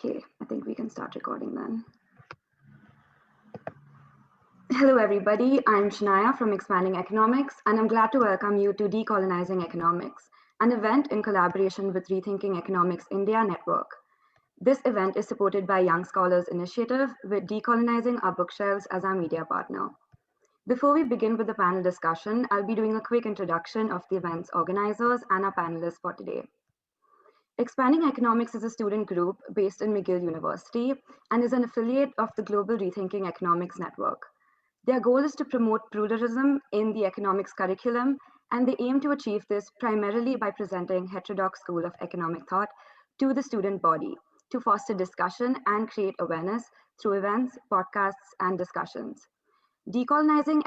Okay, I think we can start recording then. Hello, everybody. I'm Shania from Expanding Economics, and I'm glad to welcome you to Decolonizing Economics, an event in collaboration with Rethinking Economics India Network. This event is supported by Young Scholars Initiative, with Decolonizing Our Bookshelves as our media partner. Before we begin with the panel discussion, I'll be doing a quick introduction of the event's organizers and our panelists for today. Expanding Economics is a student group based in McGill University and is an affiliate of the Global Rethinking Economics Network. Their goal is to promote pluralism in the economics curriculum, and they aim to achieve this primarily by presenting heterodox school of economic thought to the student body to foster discussion and create awareness through events, podcasts, and discussions. Decolonizing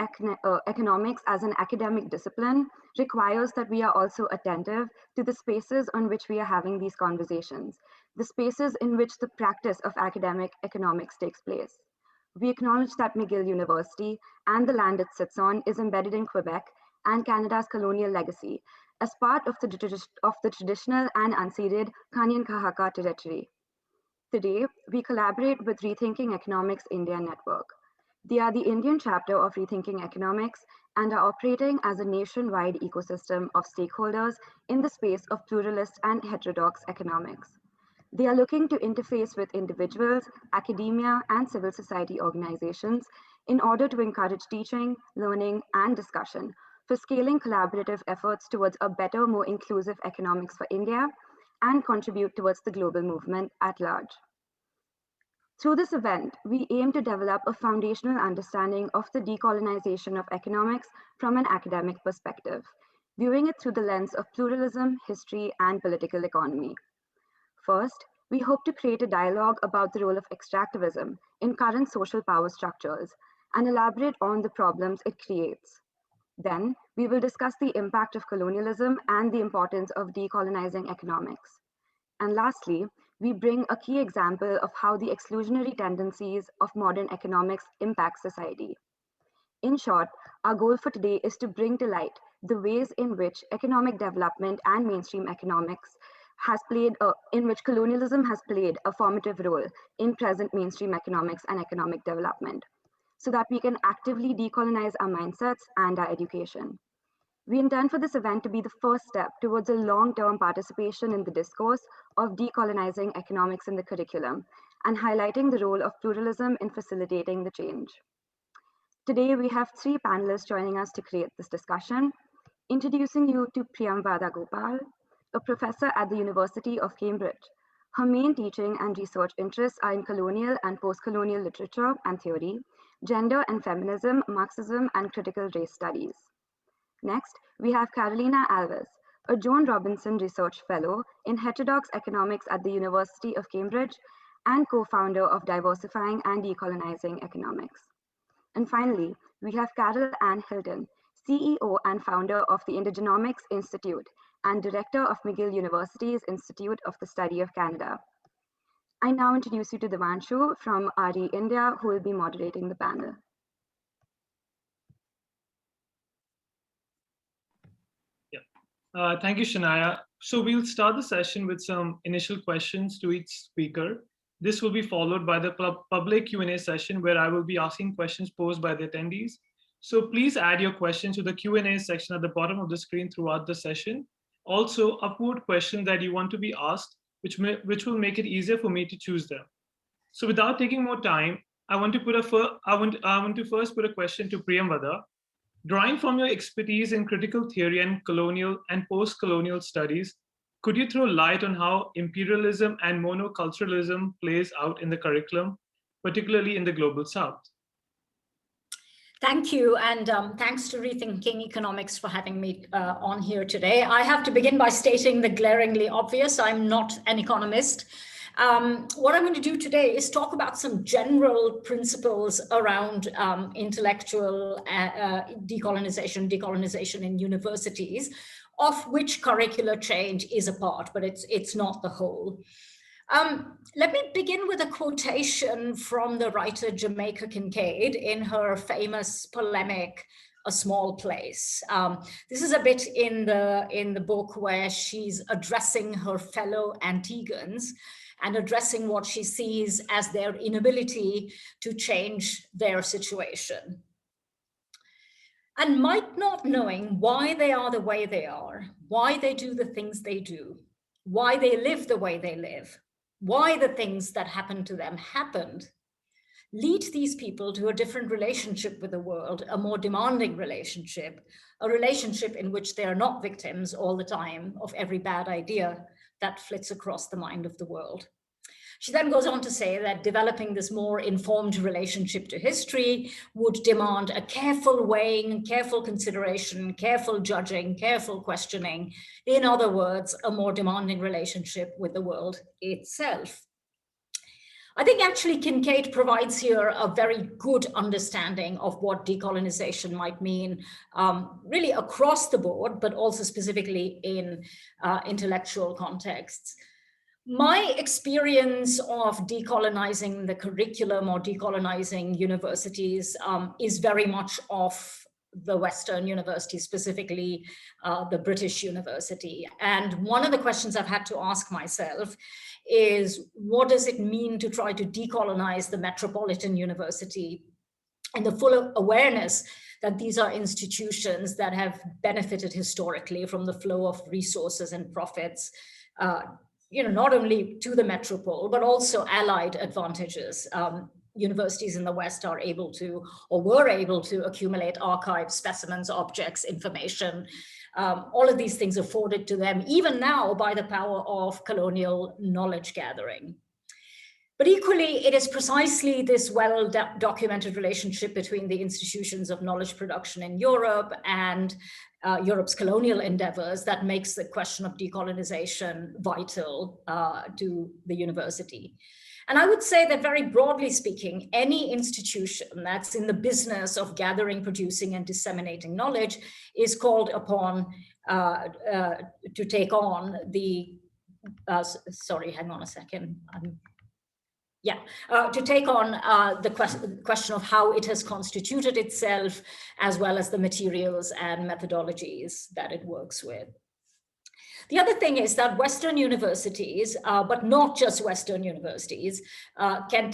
economics as an academic discipline requires that we are also attentive to the spaces on which we are having these conversations, the spaces in which the practice of academic economics takes place. We acknowledge that McGill University and the land it sits on is embedded in Quebec and Canada's colonial legacy as part of the traditional and unceded Kanyan-Kahaka territory. Today, we collaborate with Rethinking Economics India Network. They are the Indian chapter of Rethinking Economics and are operating as a nationwide ecosystem of stakeholders in the space of pluralist and heterodox economics. They are looking to interface with individuals, academia, and civil society organizations in order to encourage teaching, learning, and discussion for scaling collaborative efforts towards a better, more inclusive economics for India and contribute towards the global movement at large. Through this event, we aim to develop a foundational understanding of the decolonization of economics from an academic perspective, viewing it through the lens of pluralism, history, and political economy. First, we hope to create a dialogue about the role of extractivism in current social power structures and elaborate on the problems it creates. Then, we will discuss the impact of colonialism and the importance of decolonizing economics. And lastly, we bring a key example of how the exclusionary tendencies of modern economics impact society. In short, our goal for today is to bring to light the ways in which economic development and mainstream economics in which colonialism has played a formative role in present mainstream economics and economic development, so that we can actively decolonize our mindsets and our education. We intend for this event to be the first step towards a long-term participation in the discourse of decolonizing economics in the curriculum and highlighting the role of pluralism in facilitating the change. Today, we have three panelists joining us to create this discussion. Introducing you to Priyamvada Gopal, a professor at the University of Cambridge. Her main teaching and research interests are in colonial and postcolonial literature and theory, gender and feminism, Marxism, and critical race studies. Next, we have Cristina Alves, a Joan Robinson Research Fellow in Heterodox Economics at the University of Cambridge and co-founder of Diversifying and Decolonizing Economics. And finally, we have Carol Ann Hilton, CEO and founder of the Indigenomics Institute and director of McGill University's Institute of the Study of Canada. I now introduce you to Devanshu from RE India, who will be moderating the panel. Thank you, Shania. So we'll start the session with some initial questions to each speaker. This will be followed by the public Q&A session where I will be asking questions posed by the attendees. So please add your questions to the Q&A section at the bottom of the screen throughout the session. Also, upvote questions that you want to be asked, which will make it easier for me to choose them. So without taking more time, I want to first put a question to Priyamvada. Drawing from your expertise in critical theory and colonial and post-colonial studies, could you throw light on how imperialism and monoculturalism plays out in the curriculum, particularly in the Global South? Thank you, and thanks to Rethinking Economics for having me on here today. I have to begin by stating the glaringly obvious. I'm not an economist. What I'm going to do today is talk about some general principles around intellectual decolonization in universities, of which curricular change is a part, but it's not the whole. Let me begin with a quotation from the writer Jamaica Kincaid in her famous polemic, A Small Place. This is a bit in the book where she's addressing her fellow Antiguans. and addressing what she sees as their inability to change their situation. And might not knowing why they are the way they are, why they do the things they do, why they live the way they live, why the things that happened to them happened, lead these people to a different relationship with the world, a more demanding relationship, a relationship in which they are not victims all the time of every bad idea that flits across the mind of the world. She then goes on to say that developing this more informed relationship to history would demand a careful weighing, careful consideration, careful judging, careful questioning. In other words, a more demanding relationship with the world itself. I think actually Kincaid provides here a very good understanding of what decolonization might mean, really across the board, but also specifically in intellectual contexts. My experience of decolonizing the curriculum or decolonizing universities is very much of the Western universities, specifically the British university. And one of the questions I've had to ask myself is, what does it mean to try to decolonize the metropolitan university, and the full awareness that these are institutions that have benefited historically from the flow of resources and profits, not only to the metropole, but also allied advantages. Universities in the West are able to, or were able to, accumulate archives, specimens, objects, information. All of these things afforded to them, even now, by the power of colonial knowledge gathering. But equally, it is precisely this well-documented relationship between the institutions of knowledge production in Europe and Europe's colonial endeavors that makes the question of decolonization vital to the university. And I would say that, very broadly speaking, any institution that's in the business of gathering, producing, and disseminating knowledge is called upon to take on the, sorry, hang on a second. To take on the question of how it has constituted itself, as well as the materials and methodologies that it works with. The other thing is that Western universities, but not just Western universities, can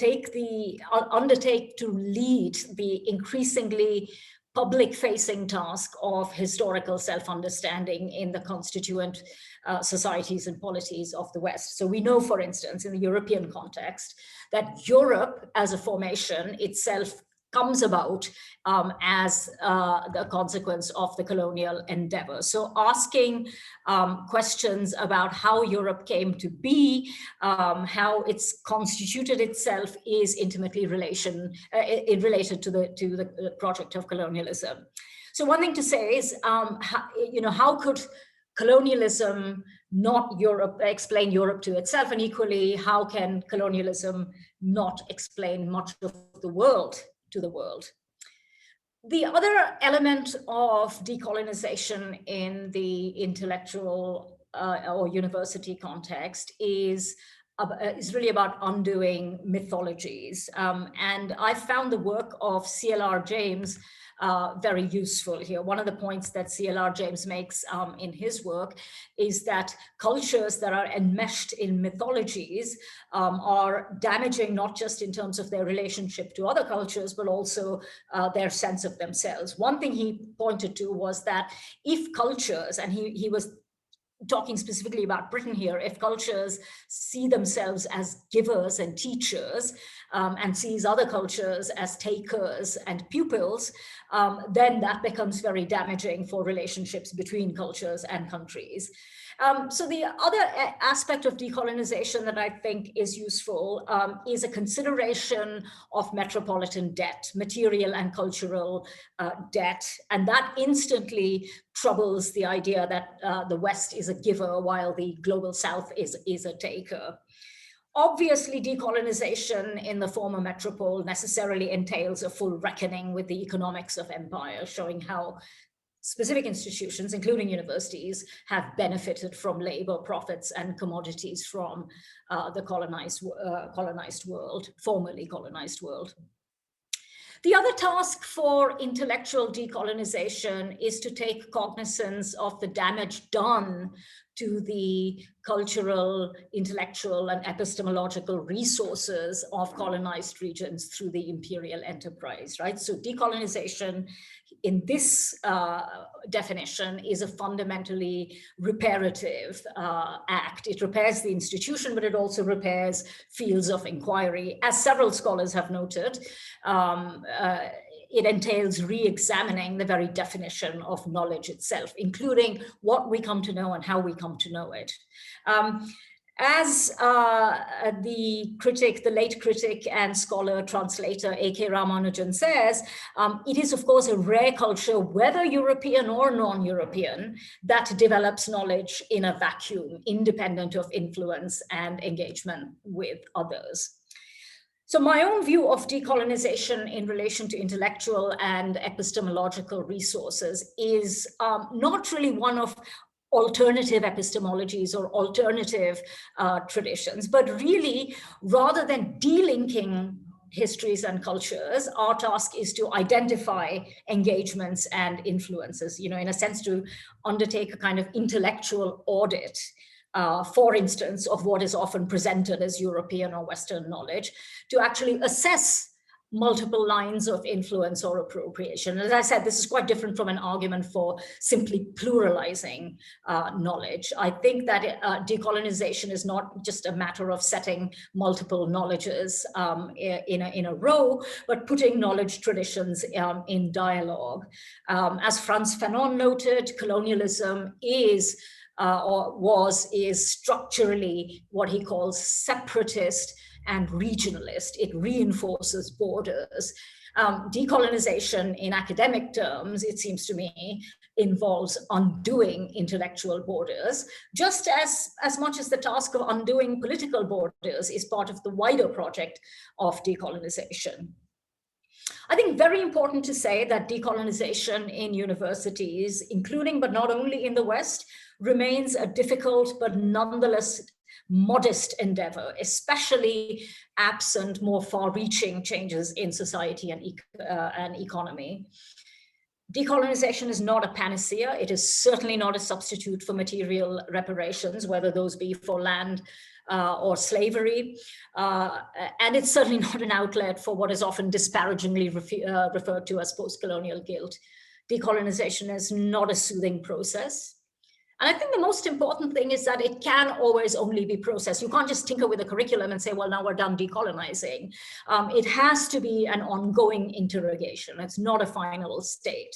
undertake to lead the increasingly public-facing task of historical self-understanding in the constituent societies and polities of the West. So we know, for instance, in the European context, that Europe as a formation itself comes about as the consequence of the colonial endeavor. So asking questions about how Europe came to be, how it's constituted itself, is intimately related to the project of colonialism. So one thing to say is, how could colonialism not explain Europe to itself, and equally, how can colonialism not explain much of the world to the world? The other element of decolonization in the intellectual or university context is really about undoing mythologies. And I found the work of C.L.R. James very useful here. One of the points that C.L.R. James makes in his work is that cultures that are enmeshed in mythologies are damaging, not just in terms of their relationship to other cultures, but also their sense of themselves. One thing he pointed to was that if cultures, and he was talking specifically about Britain here, if cultures see themselves as givers and teachers, and sees other cultures as takers and pupils, then that becomes very damaging for relationships between cultures and countries. So the other aspect of decolonization that I think is useful is a consideration of metropolitan debt, material and cultural debt. And that instantly troubles the idea that the West is a giver while the global South is a taker. Obviously, decolonization in the former metropole necessarily entails a full reckoning with the economics of empire, showing how specific institutions, including universities, have benefited from labor, profits, and commodities from the colonized world, formerly colonized world. The other task for intellectual decolonization is to take cognizance of the damage done to the cultural, intellectual, and epistemological resources of colonized regions through the imperial enterprise, right? So decolonization in this definition is a fundamentally reparative act. It repairs the institution, but it also repairs fields of inquiry. As several scholars have noted, it entails re-examining the very definition of knowledge itself, including what we come to know and how we come to know it. As the late critic and scholar translator A.K. Ramanujan says, it is of course a rare culture, whether European or non-European, that develops knowledge in a vacuum, independent of influence and engagement with others. So my own view of decolonization in relation to intellectual and epistemological resources is not really one of alternative epistemologies or alternative traditions, but really, rather than delinking histories and cultures, our task is to identify engagements and influences, in a sense to undertake a kind of intellectual audit, for instance, of what is often presented as European or Western knowledge, to actually assess multiple lines of influence or appropriation. As I said, this is quite different from an argument for simply pluralizing knowledge. I think that decolonization is not just a matter of setting multiple knowledges in a row, but putting knowledge traditions in dialogue. As Frantz Fanon noted, colonialism is structurally what he calls separatist and regionalist. It reinforces borders. Decolonization in academic terms, it seems to me, involves undoing intellectual borders, just as much as the task of undoing political borders is part of the wider project of decolonization. I think very important to say that decolonization in universities, including but not only in the West, remains a difficult but nonetheless modest endeavor, especially absent more far-reaching changes in society and economy. Decolonization is not a panacea. It is certainly not a substitute for material reparations, whether those be for land or slavery. And it's certainly not an outlet for what is often disparagingly referred to as post-colonial guilt. Decolonization is not a soothing process. And I think the most important thing is that it can always only be processed. You can't just tinker with the curriculum and say, well, now we're done decolonizing. It has to be an ongoing interrogation. It's not a final state.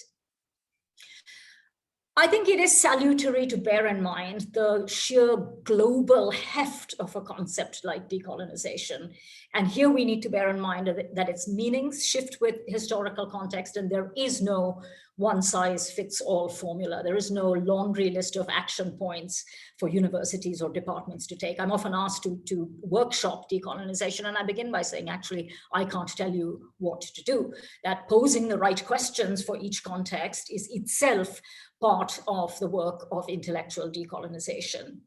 I think it is salutary to bear in mind the sheer global heft of a concept like decolonization. And here we need to bear in mind that its meanings shift with historical context, and there is no one-size-fits-all formula. There is no laundry list of action points for universities or departments to take. I'm often asked to workshop decolonization, and I begin by saying, actually, I can't tell you what to do. That posing the right questions for each context is itself part of the work of intellectual decolonization.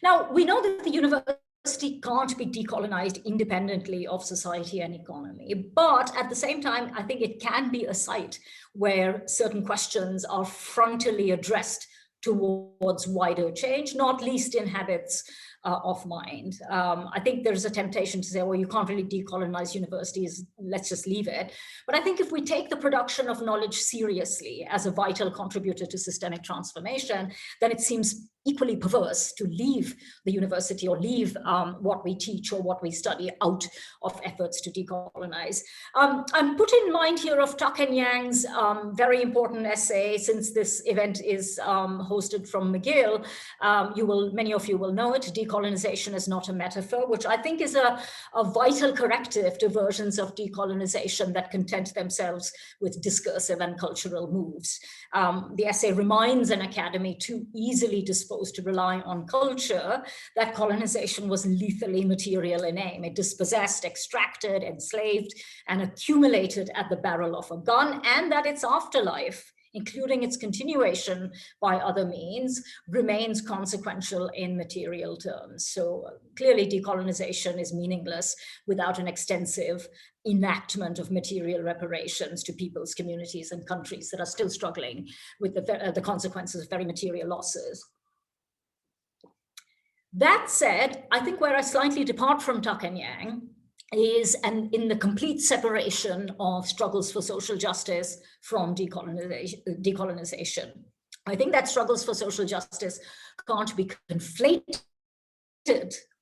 Now, we know that the university can't be decolonized independently of society and economy, but at the same time, I think it can be a site where certain questions are frontally addressed towards wider change, not least in habits of mind. I think there's a temptation to say, well, you can't really decolonize universities, let's just leave it. But I think if we take the production of knowledge seriously as a vital contributor to systemic transformation, then it seems equally perverse to leave the university or leave what we teach or what we study out of efforts to decolonize. I'm put in mind here of Tuck and Yang's very important essay, since this event is hosted from McGill. Many of you will know it, Decolonization is Not a Metaphor, which I think is a vital corrective to versions of decolonization that content themselves with discursive and cultural moves. The essay reminds an academy too easily disposed to rely on culture that colonization was lethally material in aim. It dispossessed, extracted, enslaved, and accumulated at the barrel of a gun, and that its afterlife, including its continuation by other means, remains consequential in material terms. So clearly decolonization is meaningless without an extensive enactment of material reparations to peoples, communities, and countries that are still struggling with the consequences of very material losses. That said, I think where I slightly depart from Tuck and Yang is in the complete separation of struggles for social justice from decolonization. I think that struggles for social justice can't be conflated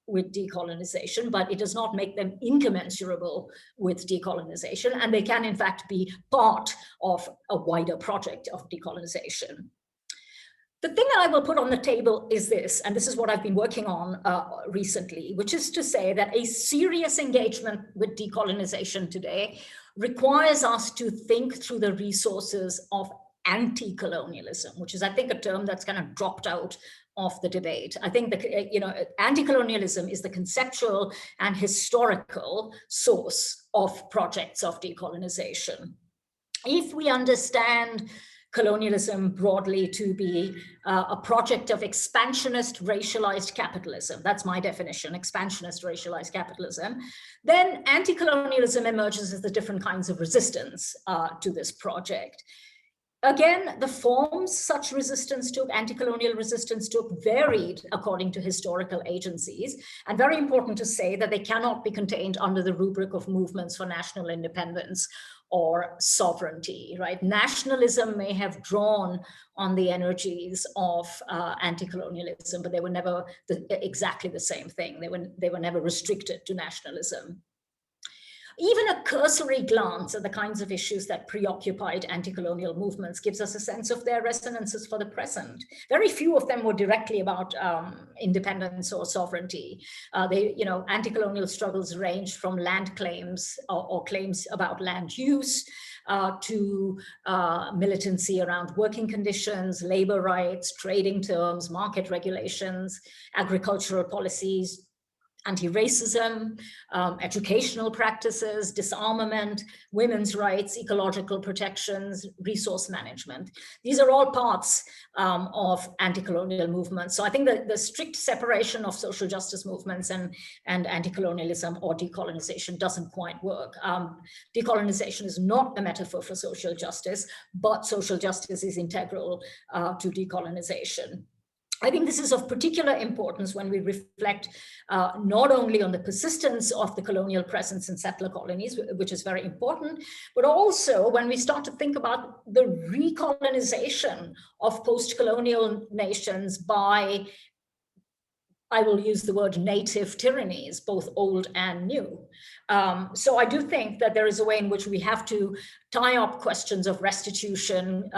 with decolonization, but it does not make them incommensurable with decolonization, and they can in fact be part of a wider project of decolonization. The thing that I will put on the table is this, and this is what I've been working on recently, which is to say that a serious engagement with decolonization today requires us to think through the resources of anti-colonialism, which is, I think, a term that's kind of dropped out of the debate. I think that, anti-colonialism is the conceptual and historical source of projects of decolonization. If we understand colonialism broadly to be a project of expansionist racialized capitalism, that's my definition, expansionist racialized capitalism, then anti-colonialism emerges as the different kinds of resistance to this project. Again, the forms such resistance took, anti-colonial resistance took, varied according to historical agencies. And very important to say that they cannot be contained under the rubric of movements for national independence or sovereignty, right? Nationalism may have drawn on the energies of anti-colonialism, but they were never exactly the same thing. They were never restricted to nationalism. Even a cursory glance at the kinds of issues that preoccupied anti-colonial movements gives us a sense of their resonances for the present. Very few of them were directly about independence or sovereignty. Anti-colonial struggles ranged from land claims or claims about land use to militancy around working conditions, labor rights, trading terms, market regulations, agricultural policies, anti-racism, educational practices, disarmament, women's rights, ecological protections, resource management. These are all parts of anti-colonial movements. So I think that the strict separation of social justice movements and anti-colonialism or decolonization doesn't quite work. Decolonization is not a metaphor for social justice, but social justice is integral to decolonization. I think this is of particular importance when we reflect not only on the persistence of the colonial presence in settler colonies, which is very important, but also when we start to think about the recolonization of post-colonial nations by, I will use the word native tyrannies, both old and new. So I do think that there is a way in which we have to tie up questions of restitution,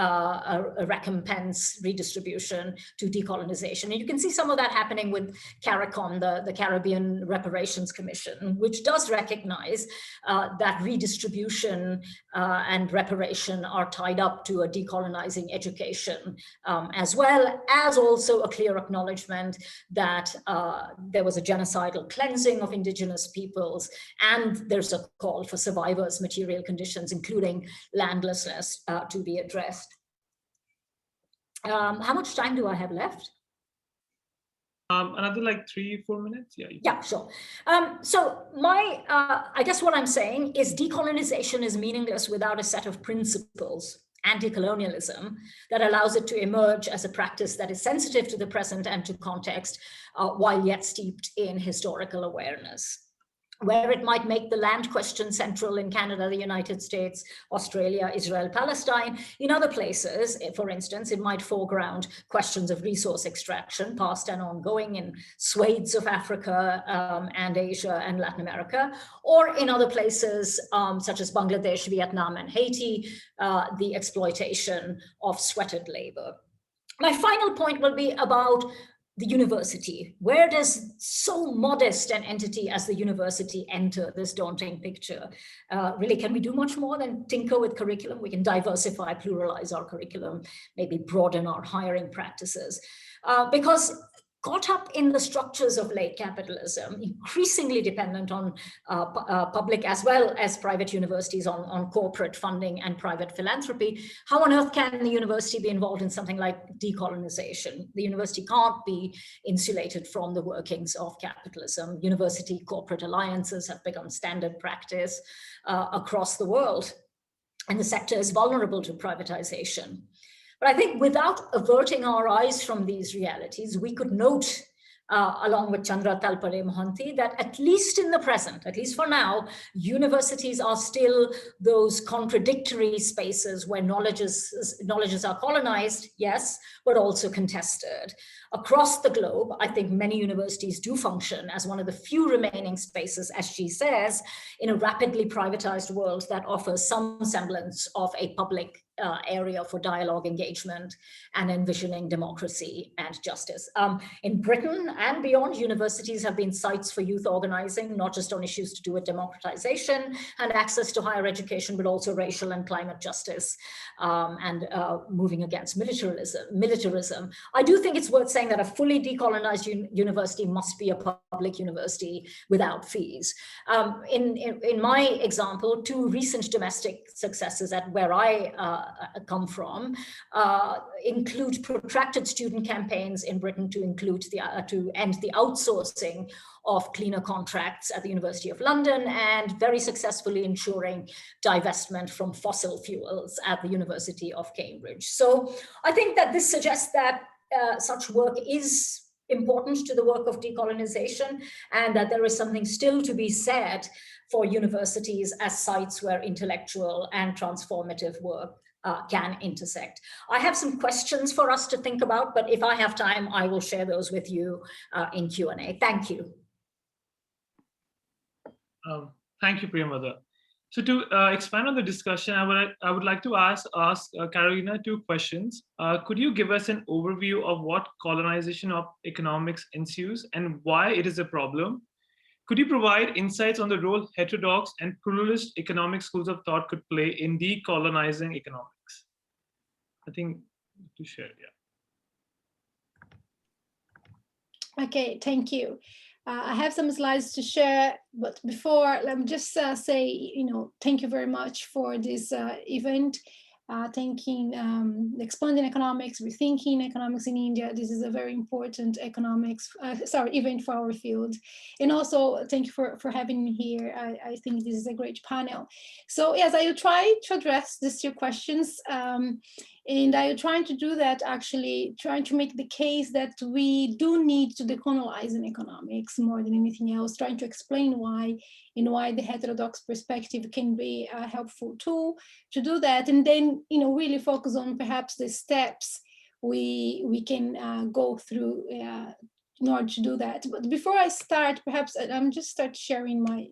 recompense, redistribution to decolonization. And you can see some of that happening with CARICOM, the Caribbean Reparations Commission, which does recognize that redistribution and reparation are tied up to a decolonizing education, as well as also a clear acknowledgement that there was a genocidal cleansing of indigenous peoples, and there's a call for survivors' material conditions, including landlessness, to be addressed. How much time do I have left? Another like 3-4 minutes. Yeah, sure. So I guess what I'm saying is decolonization is meaningless without a set of principles, anti-colonialism, that allows it to emerge as a practice that is sensitive to the present and to context, while yet steeped in historical awareness. Where it might make the land question central in Canada, the United States, Australia, Israel, Palestine, in other places, for instance, it might foreground questions of resource extraction, past and ongoing, in swathes of Africa and Asia and Latin America, or in other places such as Bangladesh, Vietnam, and Haiti, the exploitation of sweated labor. My final point will be about the university. Where does so modest an entity as the university enter this daunting picture? Really, can we do much more than tinker with curriculum? We can diversify, pluralize our curriculum, maybe broaden our hiring practices. Because caught up in the structures of late capitalism, increasingly dependent on public as well as private universities on corporate funding and private philanthropy, how on earth can the university be involved in something like decolonization? The university can't be insulated from the workings of capitalism. University corporate alliances have become standard practice across the world, and the sector is vulnerable to privatization. But I think without averting our eyes from these realities, we could note, along with Chandra Talpare Mohanty, that at least in the present, at least for now, universities are still those contradictory spaces where knowledges are colonized, yes, but also contested. Across the globe, I think many universities do function as one of the few remaining spaces, as she says, in a rapidly privatized world that offers some semblance of a public area for dialogue, engagement, and envisioning democracy and justice. In Britain and beyond, universities have been sites for youth organizing, not just on issues to do with democratization and access to higher education, but also racial and climate justice and moving against militarism. I do think it's worth saying that a fully decolonized university must be a public university without fees. In my example, two recent domestic successes at where I come from include protracted student campaigns in Britain to end the outsourcing of cleaner contracts at the University of London, and very successfully ensuring divestment from fossil fuels at the University of Cambridge. So I think that this suggests that such work is important to the work of decolonization, and that there is something still to be said for universities as sites where intellectual and transformative work can intersect. I have some questions for us to think about, but if I have time, I will share those with you in Q&A. Thank you. Thank you, Priyamvada. So to expand on the discussion, I would like to ask Carolina two questions. Could you give us an overview of what colonization of economics ensues and why it is a problem? Could you provide insights on the role heterodox and pluralist economic schools of thought could play in decolonizing economics? I think to share, yeah. Okay, thank you. I have some slides to share, but before, let me just say, thank you very much for this event. Thinking, expanding economics, rethinking economics in India. This is a very important event for our field. And also, thank you for having me here. I think this is a great panel. So yes, I will try to address these two questions. And I am trying to do that, actually, trying to make the case that we do need to decolonize in economics more than anything else, trying to explain why, and why the heterodox perspective can be a helpful tool to do that. And then, really focus on perhaps the steps we can go through in order to do that. But before I start, perhaps I'm just start sharing my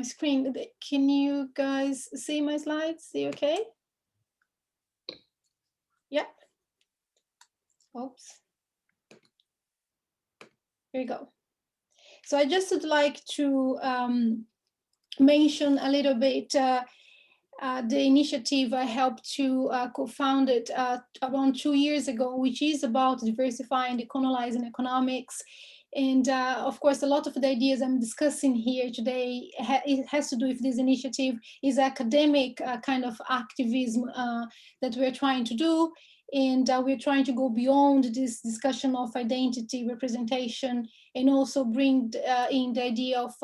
screen. Can you guys see my slides? See okay? Yeah. Oops. Here we go. So I just would like to mention a little bit the initiative I helped to co-found it around 2 years ago, which is about diversifying, decolonizing economics. And of course, a lot of the ideas I'm discussing here today, it has to do with this initiative, is academic kind of activism that we're trying to do. And we're trying to go beyond this discussion of identity, representation, and also bring in the idea of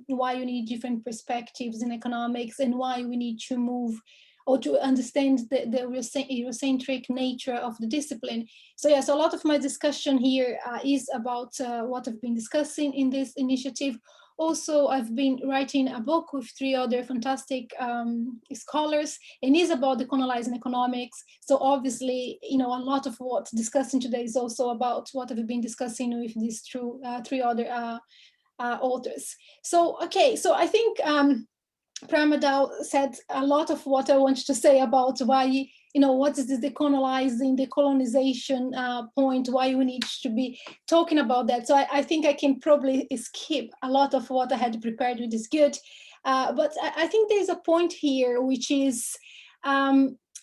why you need different perspectives in economics and why we need to move or to understand the Eurocentric nature of the discipline. So yes, a lot of my discussion here is about what I've been discussing in this initiative. Also, I've been writing a book with 3 other fantastic scholars, and is about decolonizing economics. So obviously, a lot of what's discussing today is also about what I've been discussing with these 3 other authors. So, okay, so I think Priyamvada said a lot of what I wanted to say about why, what is this decolonization point, why we need to be talking about that. So I think I can probably skip a lot of what I had prepared, which is good. But I think there's a point here, which is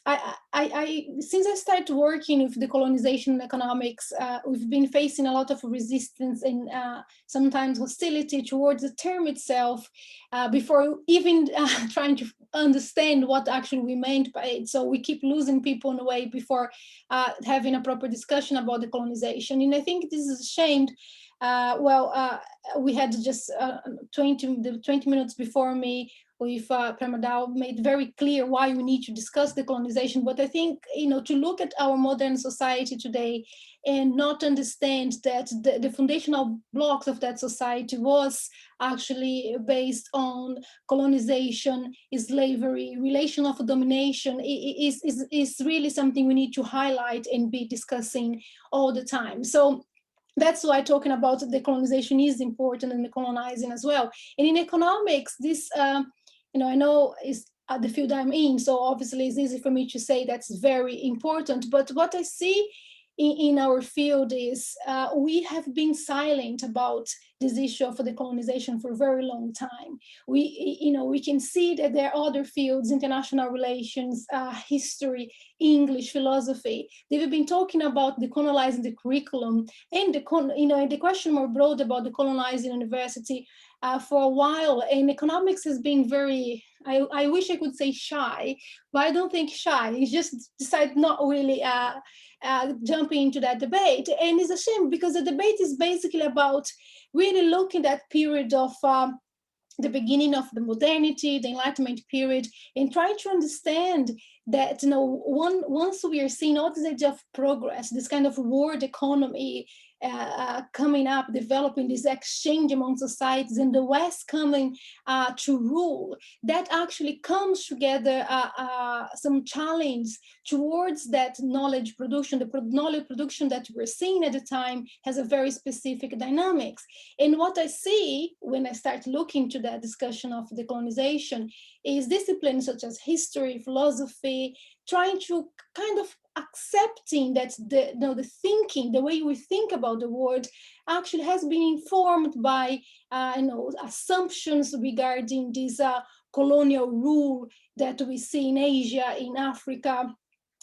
since I started working with decolonization and economics, we've been facing a lot of resistance and sometimes hostility towards the term itself before even trying to understand what actually we meant by it. So we keep losing people in a way before having a proper discussion about decolonization. And I think this is ashamed. We had just 20 minutes before me with Priyamvada made very clear why we need to discuss decolonization. But I think, to look at our modern society today and not understand that the foundational blocks of that society was actually based on colonization, slavery, relation of domination is really something we need to highlight and be discussing all the time. So that's why talking about decolonization is important, and decolonizing as well. And in economics, this, I know is the field I'm in, so obviously it's easy for me to say that's very important. But what I see in our field is we have been silent about this issue of decolonization for a very long time. We can see that there are other fields, international relations, history, English, philosophy. They've been talking about decolonizing the curriculum and the question more broad about decolonizing university for a while. And economics has been very, I wish I could say shy, but I don't think shy. It's just decided not really jumping into that debate. And it's a shame because the debate is basically about really looking at period of the beginning of the modernity, the Enlightenment period, and trying to understand that, once we are seeing all this idea of progress, this kind of world economy coming up, developing this exchange among societies, and the West coming to rule, that actually comes together some challenge towards that knowledge production. The knowledge production that we're seeing at the time has a very specific dynamics. And what I see when I start looking to that discussion of decolonization is disciplines such as history, philosophy, trying to kind of accepting that the thinking, the way we think about the world actually has been informed by assumptions regarding this colonial rule that we see in Asia, in Africa,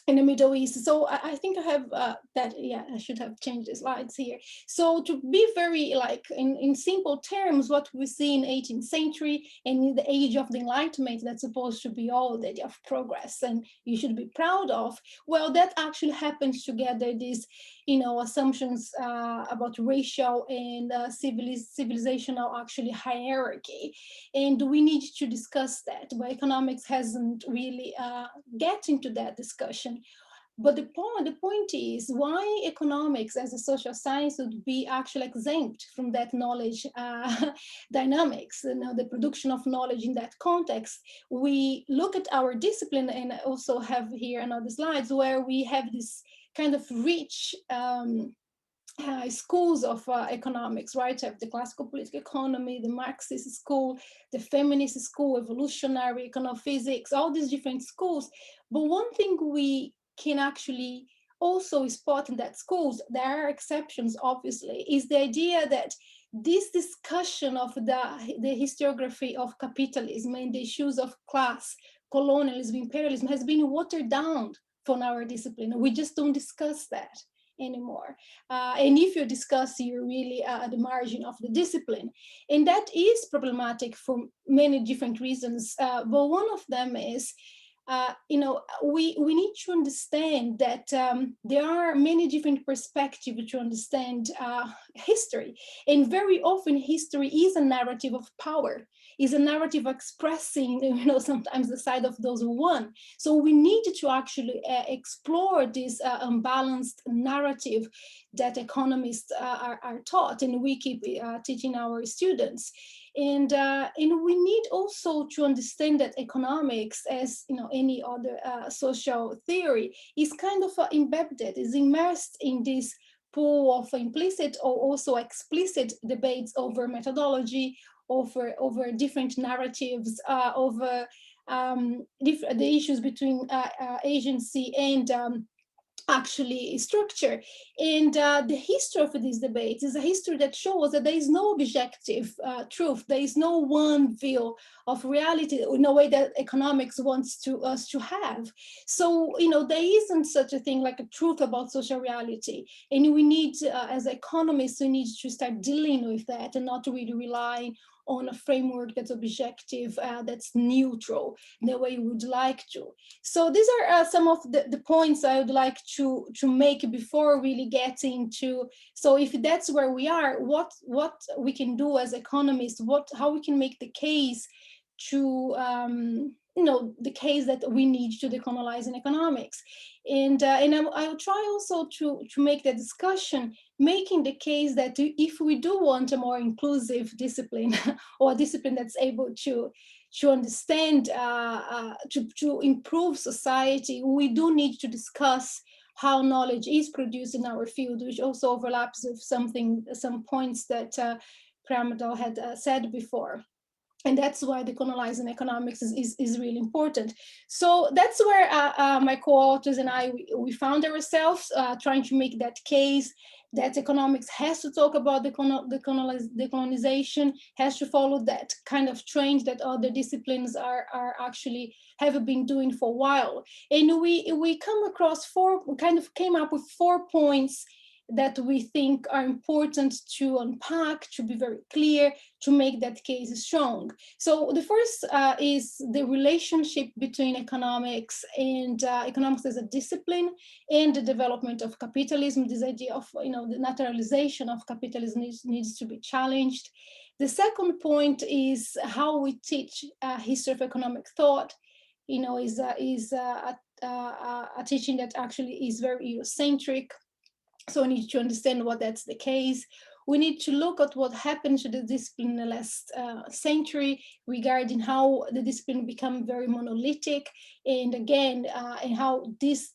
in the Middle East. So I think I have I should have changed the slides here. So to be very in simple terms, what we see in 18th century and in the age of the Enlightenment, that's supposed to be all the idea of progress and you should be proud of. Well, that actually happens together these, assumptions about racial and civilizational actually hierarchy. And we need to discuss that, but economics hasn't really get into that discussion. But the point is why economics as a social science would be actually exempt from that knowledge dynamics, the production of knowledge in that context. We look at our discipline, and I also have here another slides where we have this kind of rich schools of economics, right? Have the classical political economy, the Marxist school, the feminist school, evolutionary, econophysics, all these different schools. But one thing we can actually also spot in that schools, there are exceptions obviously, is the idea that this discussion of the historiography of capitalism and the issues of class, colonialism, imperialism has been watered down from our discipline. We just don't discuss that anymore. And if you discuss, you're really at the margin of the discipline. And that is problematic for many different reasons. But one of them is, we need to understand that there are many different perspectives to understand history. And very often history is a narrative of power, is a narrative expressing, sometimes the side of those who won. So we need to actually explore this unbalanced narrative that economists are taught, and we keep teaching our students. And we need also to understand that economics, as any other social theory, is kind of embedded, is immersed in this pool of implicit or also explicit debates over methodology, over different narratives, over the issues between agency and actually structure. And the history of this debate is a history that shows that there is no objective truth. There is no one view of reality in a way that economics wants us to have. So, there isn't such a thing like a truth about social reality. And we need, as economists, we need to start dealing with that and not really rely on a framework that's objective, that's neutral, the way we would like to. So these are some of the points I would like to make before really getting to, so if that's where we are, what we can do as economists, how we can make the case to, the case that we need to decolonize in economics. And I'll try also to make the discussion, making the case that if we do want a more inclusive discipline or a discipline that's able to understand, to improve society, we do need to discuss how knowledge is produced in our field, which also overlaps with some points that Priyamvada had said before. And that's why decolonizing economics is really important. So that's where my co-authors and I, we found ourselves trying to make that case that economics has to talk about decolonization, has to follow that kind of trend that other disciplines are actually have been doing for a while. And we came up with 4 points that we think are important to unpack, to be very clear, to make that case strong. So the first is the relationship between economics and economics as a discipline and the development of capitalism. This idea of the naturalization of capitalism needs to be challenged. The second point is how we teach history of economic thought. Is a teaching that actually is very Eurocentric. So we need to understand what that's the case. We need to look at what happened to the discipline in the last century regarding how the discipline became very monolithic, and again, and how this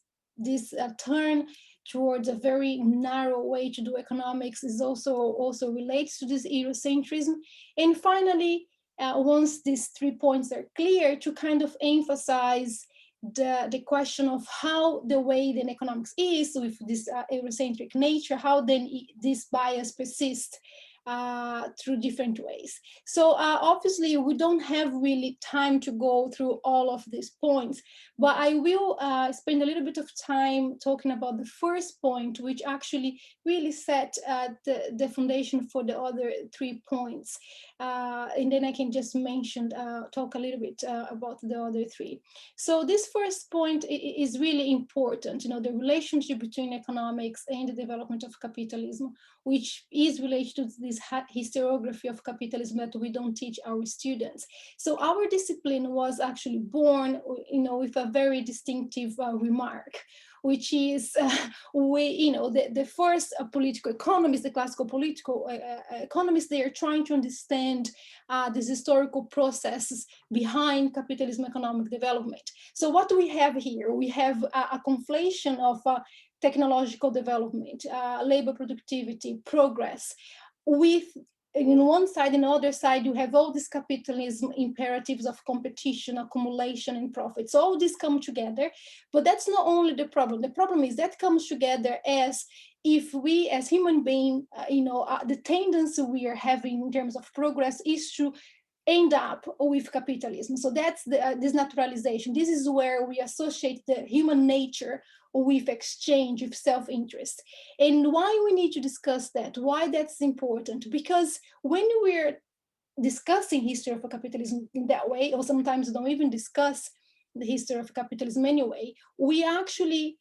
turn towards a very narrow way to do economics is also relates to this Eurocentrism. And finally, once these 3 points are clear, to kind of emphasize the question of how the way then economics is with this Eurocentric nature, how then this bias persists through different ways. So obviously we don't have really time to go through all of these points, but I will spend a little bit of time talking about the first point, which actually really set the foundation for the other 3 points. And then I can just talk a little bit about the other 3. So this first point is really important, the relationship between economics and the development of capitalism, which is related to this historiography of capitalism that we don't teach our students. So our discipline was actually born, with a very distinctive remark, which is the first political economists, the classical political economists, they are trying to understand these historical processes behind capitalism economic development. So what do we have here? We have a conflation of technological development, labor productivity, progress, with in one side and the other side, you have all these capitalism imperatives of competition, accumulation, and profits. So all these come together, but that's not only the problem. The problem is that comes together as if we, as human beings, the tendency we are having in terms of progress is to end up with capitalism. So that's this naturalization. This is where we associate the human nature with exchange, with self-interest. And why we need to discuss that, why that's important, because when we're discussing history of capitalism in that way, or sometimes don't even discuss the history of capitalism anyway, we actually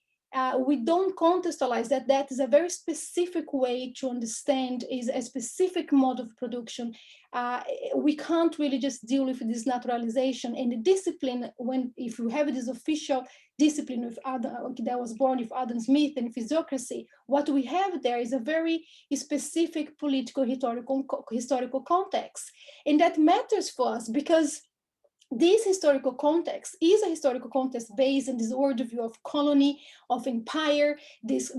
we don't contextualize that is a very specific way to understand, is a specific mode of production. We can't really just deal with this naturalization and the discipline if we have this official discipline with that was born with Adam Smith and physiocracy. What we have there is a very specific political historical context, and that matters for us because this historical context is a historical context based on this worldview of colony, of empire, this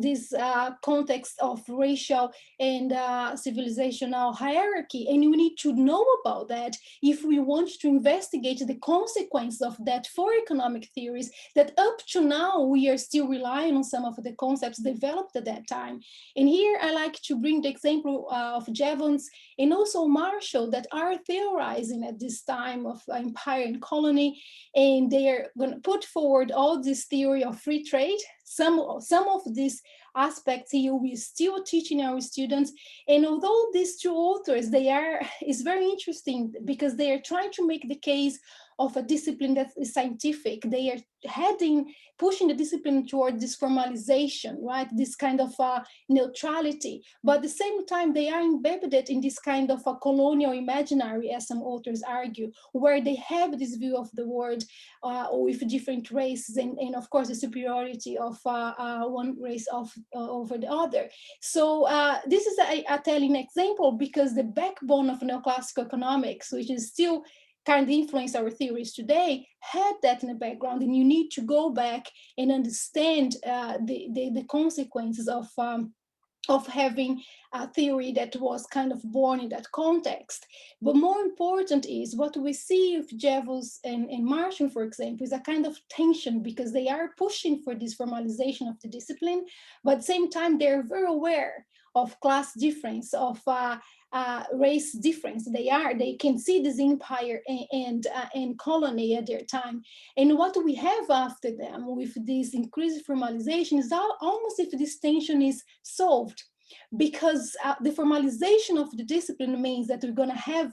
context of racial and civilizational hierarchy. And we need to know about that if we want to investigate the consequences of that for economic theories that up to now we are still relying on some of the concepts developed at that time. And here I like to bring the example of Jevons and also Marshall that are theorizing at this time of empire and colony, and they are going to put forward all this theory of free trade. Some of these aspects here we still teaching our students, and although these two authors, it's very interesting because they are trying to make the case of a discipline that is scientific. They are pushing the discipline toward this formalization, right? This kind of neutrality. But at the same time, they are embedded in this kind of a colonial imaginary, as some authors argue, where they have this view of the world with different races and of course, the superiority of one race over the other. So this is a telling example because the backbone of neoclassical economics, which is still kind of influence our theories today, had that in the background, and you need to go back and understand the consequences of having a theory that was kind of born in that context. But more important is what we see with Jevons and Marshall, for example, is a kind of tension because they are pushing for this formalization of the discipline, but at the same time, they're very aware of class difference, of race difference. They can see this empire and colony at their time. And what we have after them with this increased formalization is almost if this tension is solved, because the formalization of the discipline means that we're going to have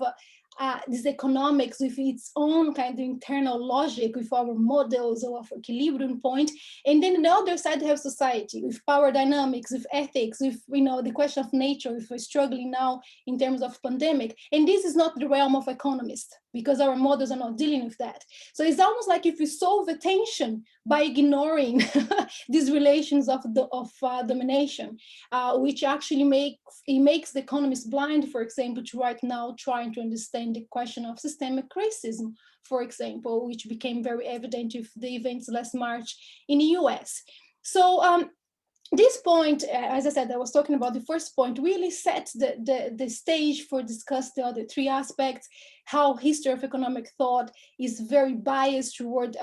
this economics with its own kind of internal logic, with our models of equilibrium point. And then on the other side, we have society with power dynamics, with ethics, with the question of nature, if we're struggling now in terms of pandemic. And this is not the realm of economists, because our models are not dealing with that. So it's almost like if we solve a tension by ignoring these relations of domination, which actually makes the economists blind, for example, to right now trying to understand the question of systemic racism, for example, which became very evident with the events last March in the US. So this point, as I said, I was talking about the first point, really sets the stage for discuss the other three aspects, how history of economic thought is very biased toward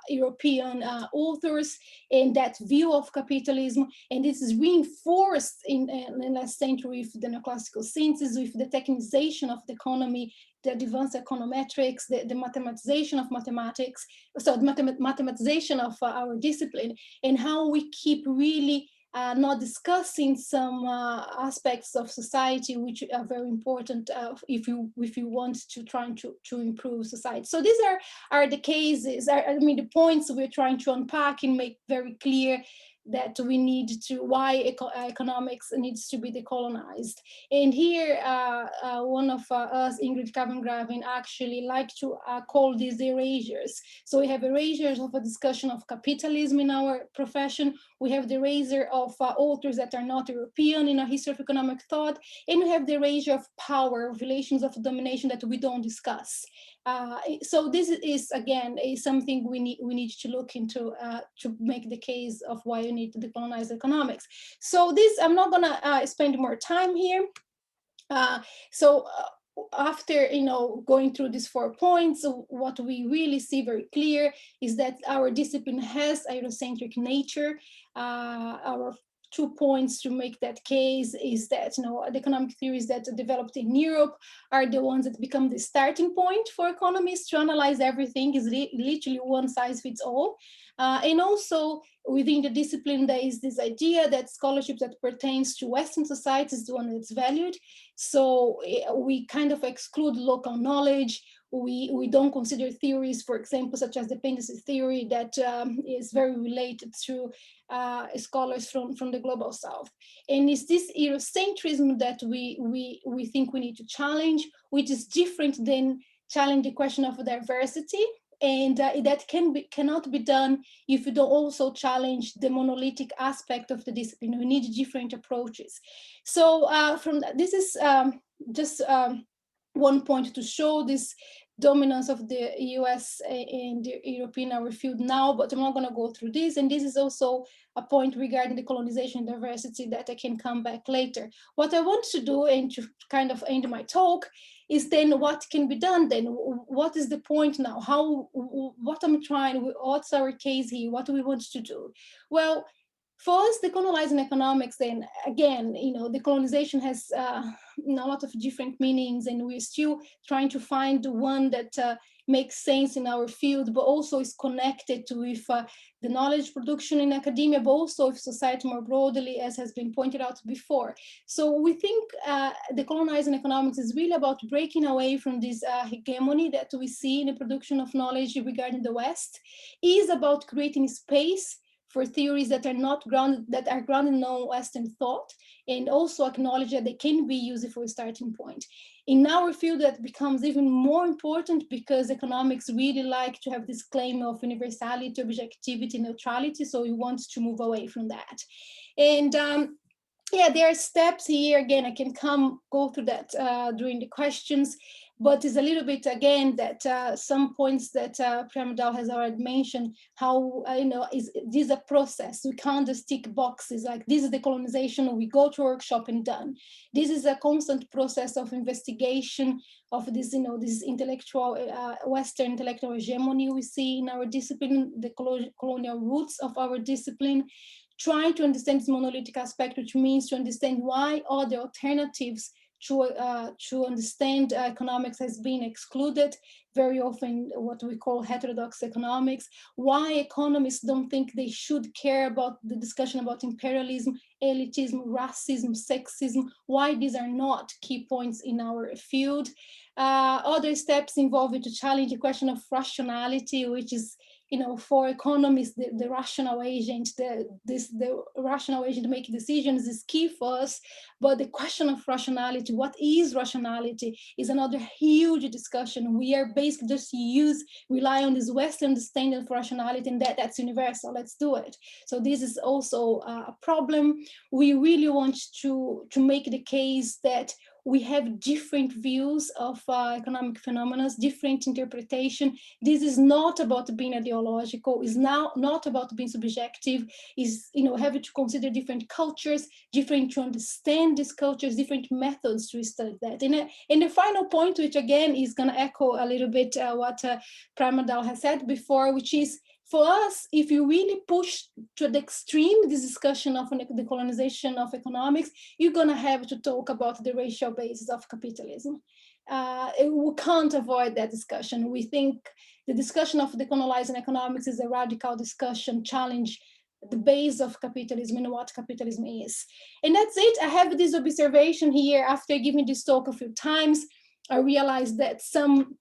European authors and that view of capitalism. And this is reinforced in the last century with the neoclassical synthesis, with the technicization of the economy, the advanced econometrics, the mathematization of mathematics, so the mathematization of our discipline, and how we keep really not discussing some aspects of society which are very important if you want to try to improve society. So these are the cases, the points we're trying to unpack and make very clear that we need to, why economics needs to be decolonized. And here, one of us, Ingrid Kavengraven, actually like to call these erasures. So we have erasures of a discussion of capitalism in our profession. We have the erasure of authors that are not European in a history of economic thought. And we have the erasure of power, relations of domination that we don't discuss. So this is, again, something we need to look into to make the case of why you need to decolonize economics. So this, I'm not gonna spend more time here. After going through these 4 points, what we really see very clear is that our discipline has a Eurocentric nature. Our 2 points to make that case is that the economic theories that are developed in Europe are the ones that become the starting point for economists to analyze everything. Is literally one size fits all. And also within the discipline, there is this idea that scholarship that pertains to Western society is the one that's valued. So we kind of exclude local knowledge. We don't consider theories, for example, such as dependency theory, that is very related to scholars from the global South. And it's this Eurocentrism that we think we need to challenge, which is different than challenge the question of diversity. And that cannot be done if you don't also challenge the monolithic aspect of the discipline. We need different approaches. So this is just one point to show this dominance of the US and the European our field now, but I'm not going to go through this. And this is also a point regarding the colonization and diversity that I can come back later. What I want to do, and to kind of end my talk, is then what can be done then? What is the point now? What I'm trying, what's our case here? What do we want to do? Well, for us, decolonizing economics, then again, decolonization has a lot of different meanings, and we're still trying to find the one that makes sense in our field, but also is connected with the knowledge production in academia, but also with society more broadly, as has been pointed out before. So we think decolonizing economics is really about breaking away from this hegemony that we see in the production of knowledge regarding the West. It is about creating space for theories that are not grounded, that are grounded in non-Western thought, and also acknowledge that they can be used for a starting point. In our field, that becomes even more important because economics really like to have this claim of universality, objectivity, neutrality, so we want to move away from that. And yeah, there are steps here. Again, I can go through that during the questions, but it's a little bit, again, that some points that Priyamvada has already mentioned, how, this is a process. We can't just tick boxes like this is the colonization, we go to workshop and done. This is a constant process of investigation of this, this intellectual, Western intellectual hegemony we see in our discipline, the colonial roots of our discipline, trying to understand this monolithic aspect, which means to understand why other alternatives to understand economics has been excluded, very often what we call heterodox economics, why economists don't think they should care about the discussion about imperialism, elitism, racism, sexism, why these are not key points in our field. Other steps involve to challenge the question of rationality, which is, for economists, the rational agent, the rational agent making decisions is key for us. But the question of rationality, what is rationality, is another huge discussion. We are basically just rely on this Western understanding of rationality, and that's universal. Let's do it. So this is also a problem. We really want to make the case that we have different views of economic phenomena, different interpretation. This is not about being ideological, is now not about being subjective, is having to consider different cultures, different to understand these cultures, different methods to study that. And the final point, which again is gonna echo a little bit what Priyamvada has said before, which is, for us, if you really push to the extreme this discussion of the colonization of economics, you're going to have to talk about the racial basis of capitalism. We can't avoid that discussion. We think the discussion of decolonizing economics is a radical discussion, challenge the base of capitalism and what capitalism is. And that's it. I have this observation here. After giving this talk a few times, I realized that some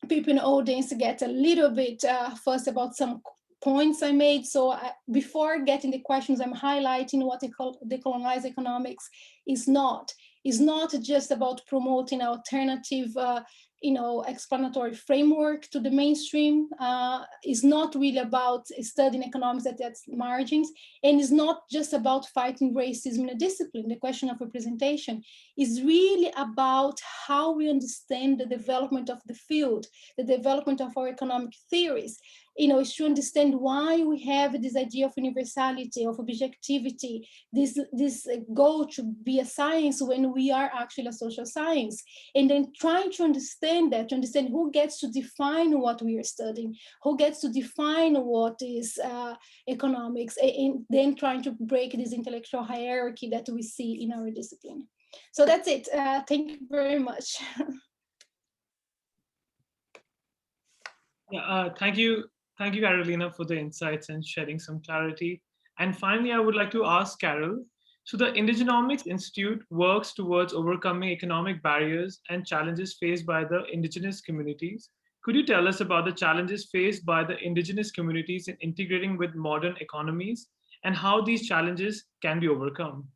people in the audience get a little bit fussed about some points I made. So before getting the questions, I'm highlighting what decolonized economics is not. It's not just about promoting alternative explanatory framework to the mainstream. It's not really about studying economics at its margins, and it's not just about fighting racism in a discipline. The question of representation is really about how we understand the development of the field, the development of our economic theories. Is to understand why we have this idea of universality, of objectivity, this goal to be a science when we are actually a social science. And then trying to understand that, to understand who gets to define what we are studying, who gets to define what is economics, and then trying to break this intellectual hierarchy that we see in our discipline. So that's it. Thank you very much. Yeah, thank you. Thank you, Carolina, for the insights and sharing some clarity. And finally, I would like to ask Carol, so the Indigenomics Institute works towards overcoming economic barriers and challenges faced by the indigenous communities. Could you tell us about the challenges faced by the indigenous communities in integrating with modern economies and how these challenges can be overcome?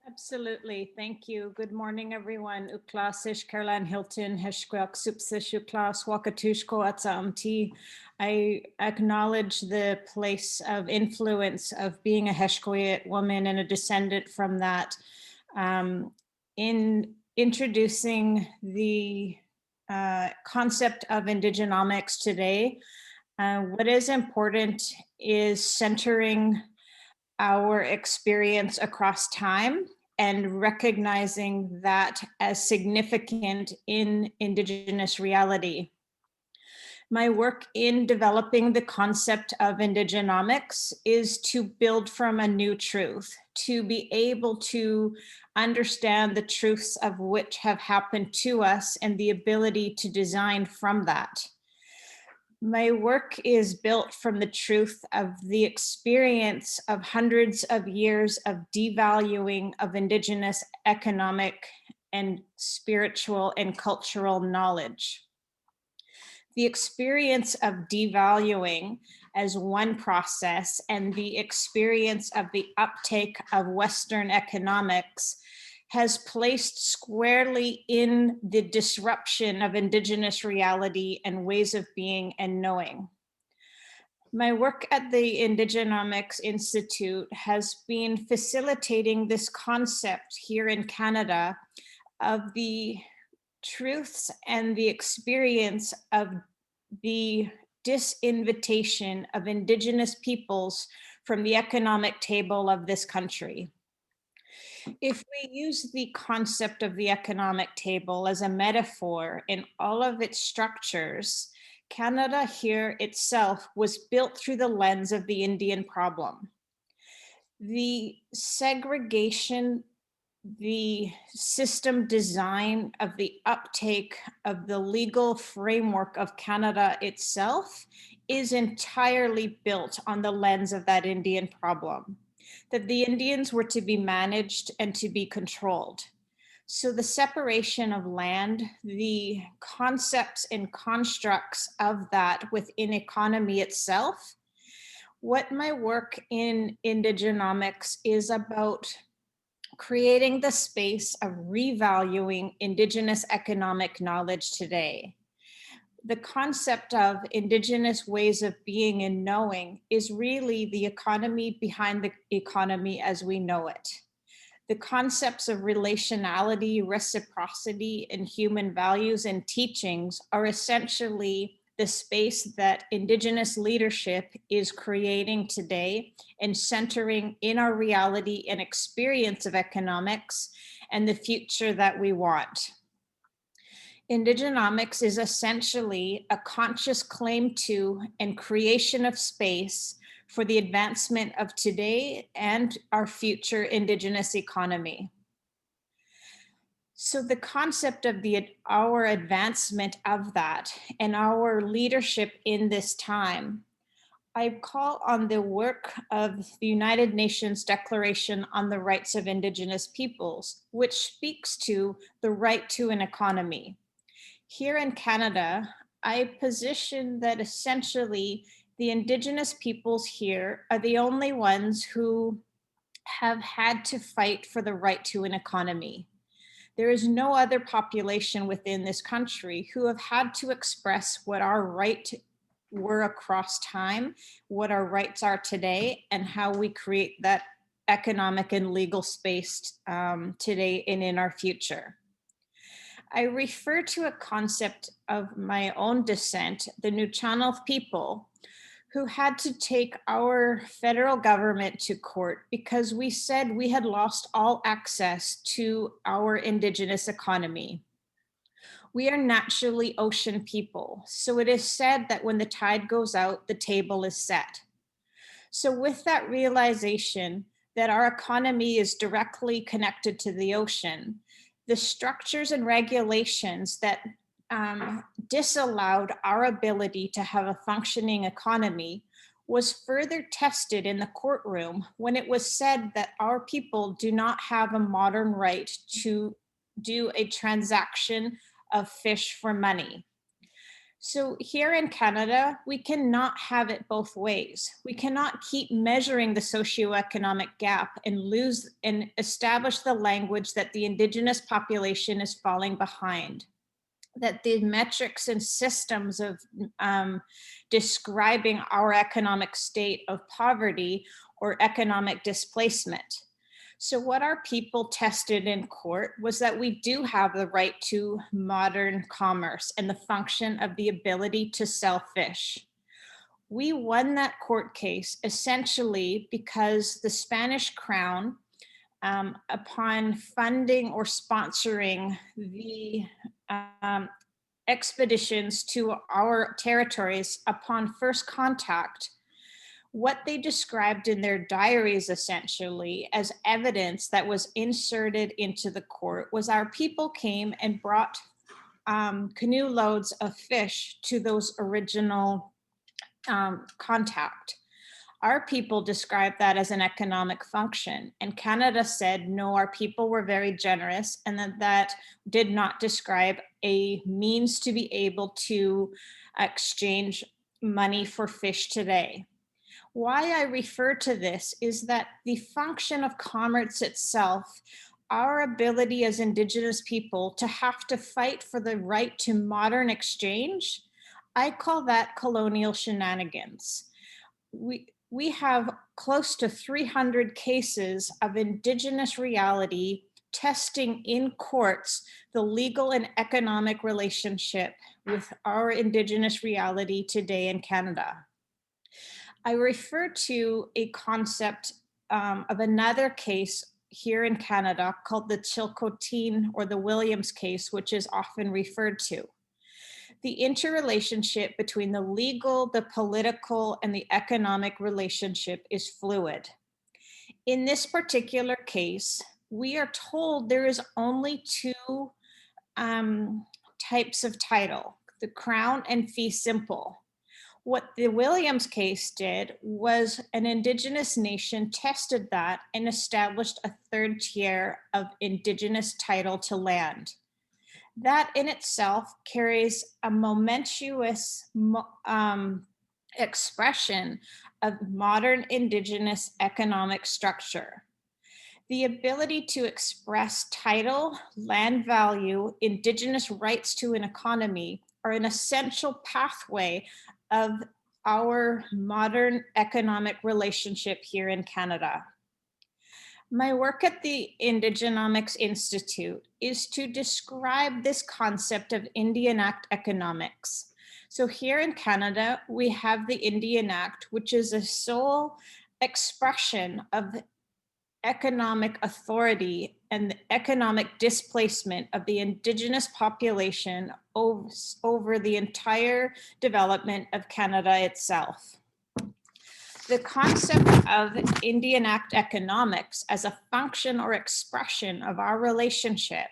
Absolutely, thank you. Good morning, everyone. Uklasish, Caroline Hilton, Heshkwak, Supsish, Uklas, Wakatushko, Atsaamti. I acknowledge the place of influence of being a Heshkoyet woman and a descendant from that in introducing the concept of indigenomics today, what is important is centering our experience across time and recognizing that as significant in Indigenous reality. My work in developing the concept of indigenomics is to build from a new truth, to be able to understand the truths of which have happened to us and the ability to design from that. My work is built from the truth of the experience of hundreds of years of devaluing of Indigenous economic and spiritual and cultural knowledge. The experience of devaluing as one process and the experience of the uptake of Western economics has placed squarely in the disruption of Indigenous reality and ways of being and knowing. My work at the Indigenomics Institute has been facilitating this concept here in Canada of the truths and the experience of the disinvitation of Indigenous peoples from the economic table of this country. If we use the concept of the economic table as a metaphor in all of its structures, Canada here itself was built through the lens of the Indian problem. The segregation, the system design of the uptake of the legal framework of Canada itself is entirely built on the lens of that Indian problem, that the Indians were to be managed and to be controlled. So the separation of land, the concepts and constructs of that within economy itself, what my work in indigenomics is about creating the space of revaluing Indigenous economic knowledge today. The concept of Indigenous ways of being and knowing is really the economy behind the economy as we know it. The concepts of relationality, reciprocity, and human values and teachings are essentially the space that Indigenous leadership is creating today and centering in our reality and experience of economics and the future that we want. Indigenomics is essentially a conscious claim to and creation of space for the advancement of today and our future Indigenous economy. So the concept of our advancement of that and our leadership in this time, I call on the work of the United Nations Declaration on the Rights of Indigenous Peoples, which speaks to the right to an economy. Here in Canada, I position that essentially the Indigenous peoples here are the only ones who have had to fight for the right to an economy. There is no other population within this country who have had to express what our rights were across time, what our rights are today, and how we create that economic and legal space today and in our future. I refer to a concept of my own descent, the Nuu-chah-nulth people, who had to take our federal government to court because we said we had lost all access to our Indigenous economy. We are naturally ocean people, so it is said that when the tide goes out, the table is set. So with that realization that our economy is directly connected to the ocean, the structures and regulations that disallowed our ability to have a functioning economy was further tested in the courtroom when it was said that our people do not have a modern right to do a transaction of fish for money. So here in Canada, we cannot have it both ways. We cannot keep measuring the socioeconomic gap and establish the language that the Indigenous population is falling behind, that the metrics and systems of describing our economic state of poverty or economic displacement. So what our people tested in court was that we do have the right to modern commerce and the function of the ability to sell fish. We won that court case essentially because the Spanish crown, upon funding or sponsoring the expeditions to our territories upon first contact, what they described in their diaries essentially as evidence that was inserted into the court was our people came and brought canoe loads of fish to those original contact. Our people described that as an economic function, and Canada said, no, our people were very generous, and that did not describe a means to be able to exchange money for fish today. Why I refer to this is that the function of commerce itself, our ability as Indigenous people to have to fight for the right to modern exchange, I call that colonial shenanigans. We have close to 300 cases of Indigenous reality testing in courts the legal and economic relationship with our Indigenous reality today in Canada. I refer to a concept of another case here in Canada called the Chilcotin or the Williams case, which is often referred to. The interrelationship between the legal, the political, and the economic relationship is fluid. In this particular case, we are told there is only two types of title, the crown and fee simple. What the Williams case did was an Indigenous nation tested that and established a third tier of Indigenous title to land. That in itself carries a momentous expression of modern Indigenous economic structure. The ability to express title, land value, Indigenous rights to an economy are an essential pathway of our modern economic relationship here in Canada. My work at the Indigenomics Institute is to describe this concept of Indian Act economics. So here in Canada, we have the Indian Act, which is a sole expression of economic authority and the economic displacement of the Indigenous population over the entire development of Canada itself. The concept of Indian Act economics as a function or expression of our relationship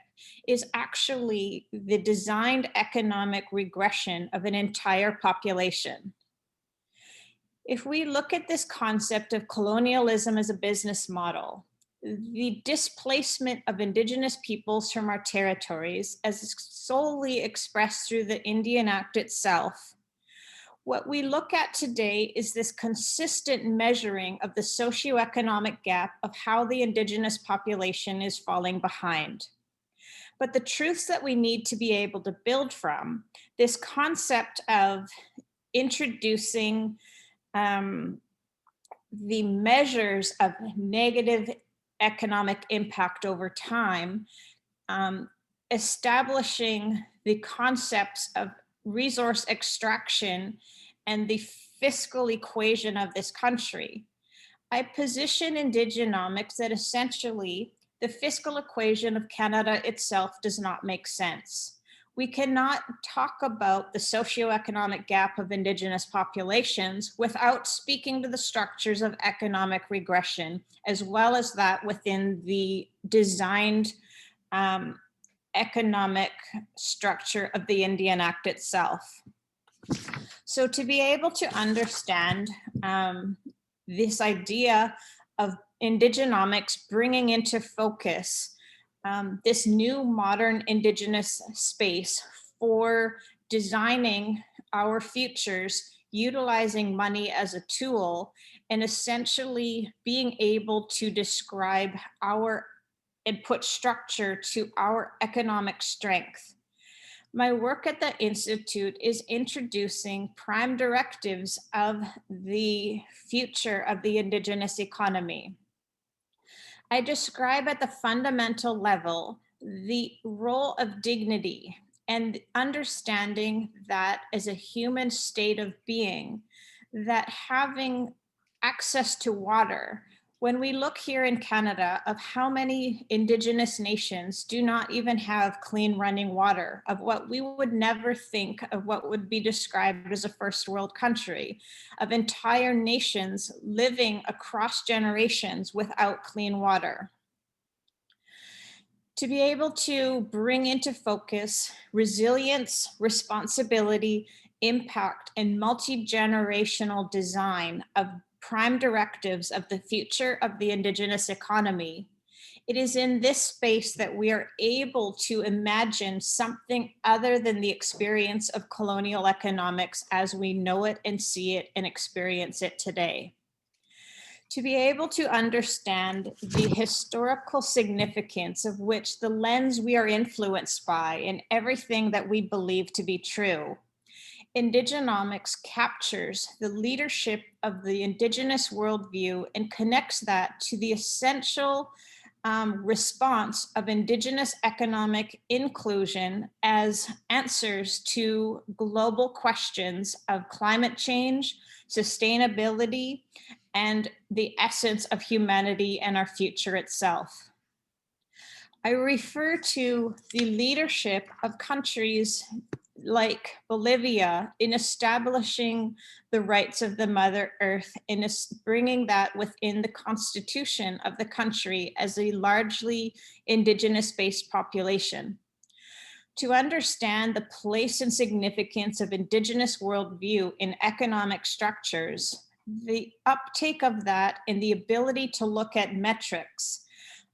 is actually the designed economic regression of an entire population. If we look at this concept of colonialism as a business model, the displacement of Indigenous peoples from our territories as solely expressed through the Indian Act itself, what we look at today is this consistent measuring of the socioeconomic gap of how the Indigenous population is falling behind. But the truths that we need to be able to build from, this concept of introducing the measures of negative economic impact over time, establishing the concepts of resource extraction and the fiscal equation of this country. I position Indigenomics that essentially the fiscal equation of Canada itself does not make sense. We cannot talk about the socioeconomic gap of Indigenous populations without speaking to the structures of economic regression, as well as that within the designed economic structure of the Indian Act itself. So to be able to understand this idea of Indigenomics bringing into focus this new modern Indigenous space for designing our futures, utilizing money as a tool, and essentially being able to describe our and put structure to our economic strength. My work at the Institute is introducing prime directives of the future of the Indigenous economy. I describe at the fundamental level the role of dignity and understanding that as a human state of being, that having access to water, when we look here in Canada of how many Indigenous nations do not even have clean running water, of what we would never think of what would be described as a first world country, of entire nations living across generations without clean water. To be able to bring into focus resilience, responsibility, impact, and multi-generational design of prime directives of the future of the Indigenous economy, it is in this space that we are able to imagine something other than the experience of colonial economics as we know it and see it and experience it today. To be able to understand the historical significance of which the lens we are influenced by in everything that we believe to be true, Indigenomics captures the leadership of the Indigenous worldview and connects that to the essential response of Indigenous economic inclusion as answers to global questions of climate change, sustainability, and the essence of humanity and our future itself. I refer to the leadership of countries like Bolivia in establishing the rights of the Mother Earth and bringing that within the constitution of the country as a largely Indigenous-based population. To understand the place and significance of Indigenous worldview in economic structures, the uptake of that and the ability to look at metrics.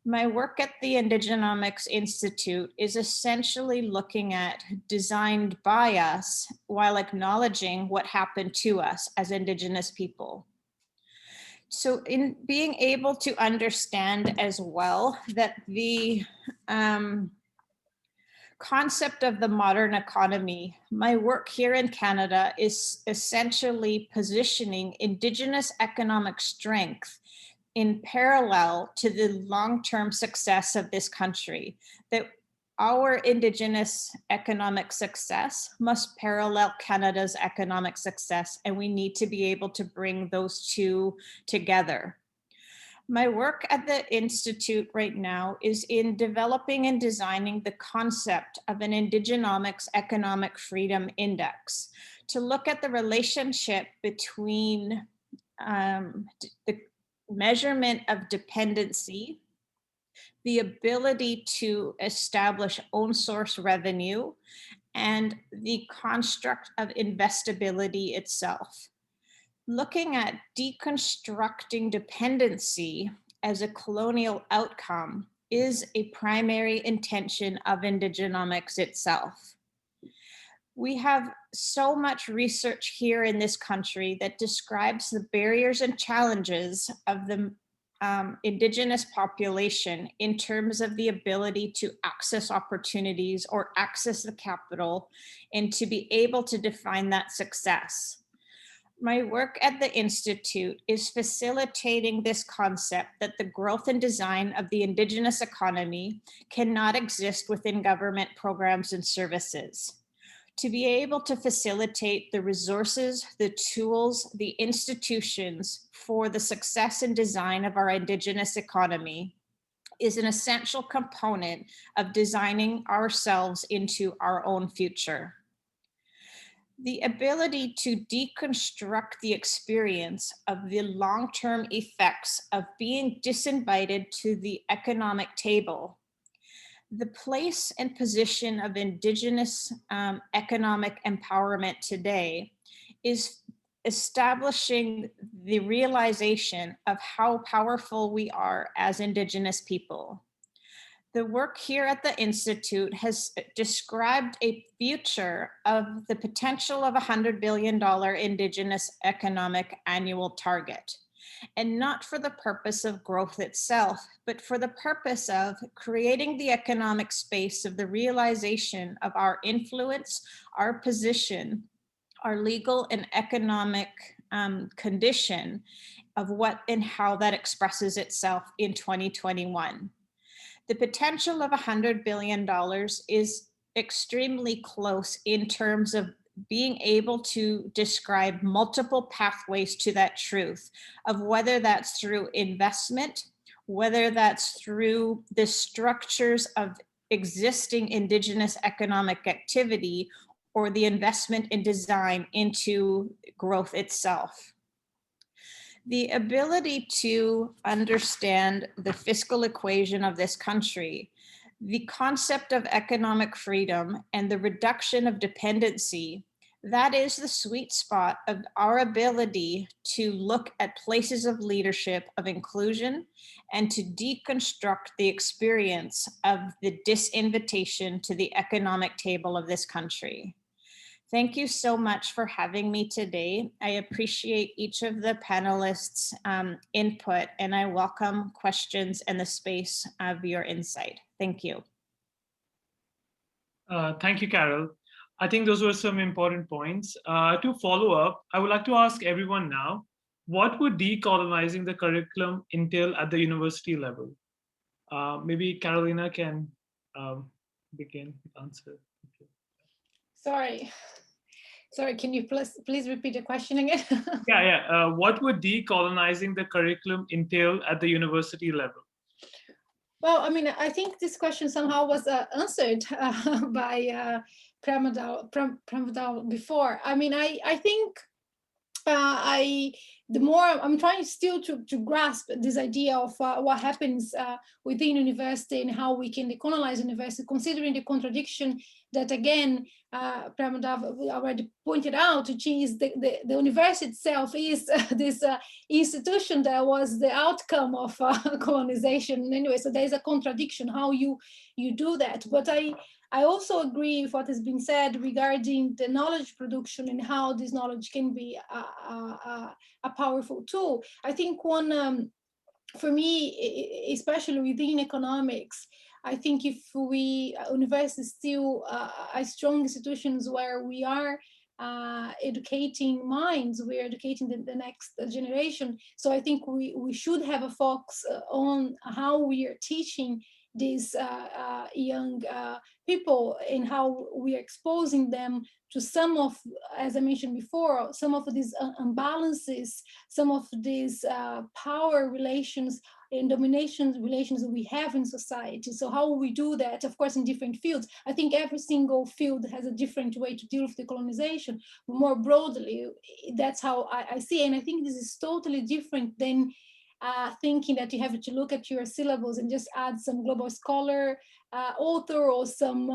My work at the Indigenomics Institute is essentially looking at designed by us while acknowledging what happened to us as Indigenous people. So in being able to understand as well that the concept of the modern economy, my work here in Canada is essentially positioning Indigenous economic strength in parallel to the long-term success of this country, that our Indigenous economic success must parallel Canada's economic success, and we need to be able to bring those two together. My work at the Institute right now is in developing and designing the concept of an Indigenomics Economic Freedom Index to look at the relationship between the measurement of dependency, the ability to establish own source revenue, and the construct of investability itself. Looking at deconstructing dependency as a colonial outcome is a primary intention of Indigenomics itself. We have so much research here in this country that describes the barriers and challenges of the Indigenous population in terms of the ability to access opportunities or access the capital and to be able to define that success. My work at the Institute is facilitating this concept that the growth and design of the Indigenous economy cannot exist within government programs and services. To be able to facilitate the resources, the tools, the institutions for the success and design of our Indigenous economy is an essential component of designing ourselves into our own future. The ability to deconstruct the experience of the long-term effects of being disinvited to the economic table, the place and position of Indigenous economic empowerment today is establishing the realization of how powerful we are as Indigenous people. The work here at the Institute has described a future of the potential of $100 billion Indigenous economic annual target. And not for the purpose of growth itself, but for the purpose of creating the economic space of the realization of our influence, our position, our legal and economic condition of what and how that expresses itself in 2021. The potential of $100 billion is extremely close in terms of being able to describe multiple pathways to that truth, of whether that's through investment, whether that's through the structures of existing indigenous economic activity, or the investment in design into growth itself. The ability to understand the fiscal equation of this country, the concept of economic freedom, and the reduction of dependency, that is the sweet spot of our ability to look at places of leadership, of inclusion, and to deconstruct the experience of the disinvitation to the economic table of this country. Thank you so much for having me today. I appreciate each of the panelists' input, and I welcome questions and the space of your insight. Thank you. Thank you, Carol. I think those were some important points. To follow up, I would like to ask everyone now, what would decolonizing the curriculum entail at the university level? Maybe Carolina can begin the answer. Sorry, can you please repeat the question again? Yeah. What would decolonizing the curriculum entail at the university level? Well, I mean, I think this question somehow was answered by Priyamvada before. I mean, I think the more I'm trying still to grasp this idea of what happens within university and how we can decolonize university, considering the contradiction that, again, Priyamvada already pointed out, which is the university itself is this institution that was the outcome of colonization anyway. So there's a contradiction how you do that. But I also agree with what has been said regarding the knowledge production and how this knowledge can be a powerful tool. I think one, for me, especially within economics, I think if universities still are strong institutions where we are educating minds, we're educating the next generation. So I think we should have a focus on how we are teaching these young people and how we are exposing them to some of, as I mentioned before, some of these imbalances, some of these power relations and domination relations that we have in society. So how we do that, of course, in different fields. I think every single field has a different way to deal with decolonization. More broadly, that's how I see it. And I think this is totally different than thinking that you have to look at your syllables and just add some global scholar author or some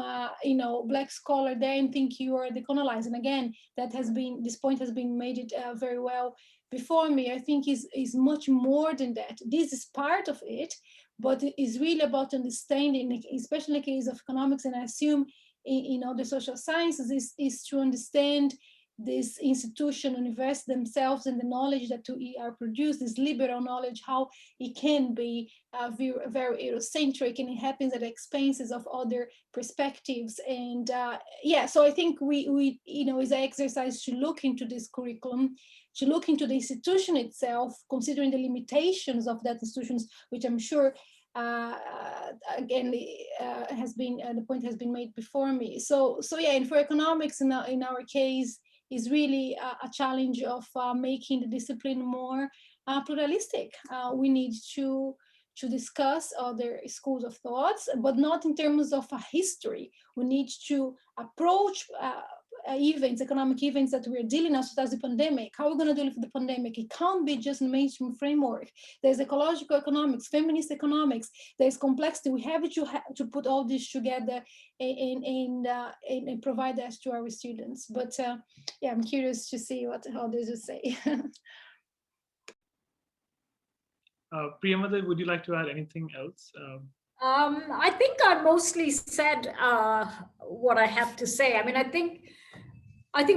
Black scholar there and think you are decolonizing. Again, this point has been made it very well before me. I think is much more than that. This is part of it, but it is really about understanding, especially in the case of economics, and I assume in the social sciences is to understand this institution, university themselves, and the knowledge that we are produced, this liberal knowledge, how it can be very Eurocentric, and it happens at the expenses of other perspectives. And so I think we is an exercise to look into this curriculum, to look into the institution itself, considering the limitations of that institutions, which I'm sure again has been the point has been made before me. So yeah, and for economics in our case, is really a challenge of making the discipline more pluralistic. We need to discuss other schools of thoughts, but not in terms of a history. We need to approach economic events that we're dealing with, such as the pandemic. How are we going to deal with the pandemic? It can't be just a mainstream framework. There's ecological economics, feminist economics, there's complexity. We have to put all this together and provide that to our students. But yeah, I'm curious to see what others will say. Priyamvada, would you like to add anything else? I think I mostly said what I have to say. I mean, I think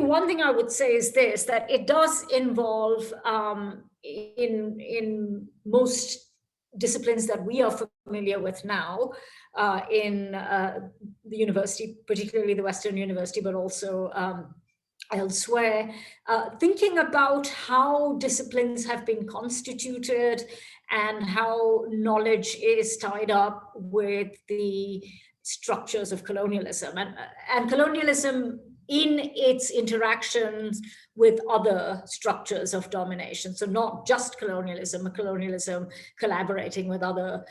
one thing I would say is this, that it does involve in most disciplines that we are familiar with now in the university, particularly the Western University, but also elsewhere, thinking about how disciplines have been constituted and how knowledge is tied up with the structures of colonialism, and colonialism in its interactions with other structures of domination. So not just colonialism, but colonialism collaborating with other,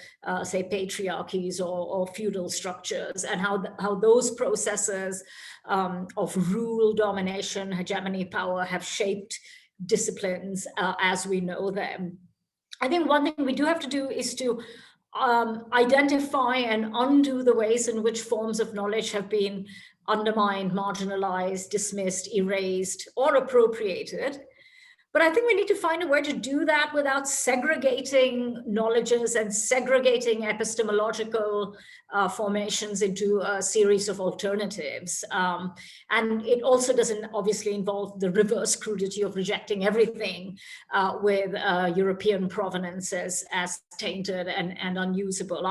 say, patriarchies or feudal structures, and how those processes of rule, domination, hegemony, power have shaped disciplines as we know them. I think one thing we do have to do is to identify and undo the ways in which forms of knowledge have been undermined, marginalized, dismissed, erased, or appropriated. But I think we need to find a way to do that without segregating knowledges and segregating epistemological formations into a series of alternatives. And it also doesn't obviously involve the reverse crudity of rejecting everything with European provenance as tainted and unusable.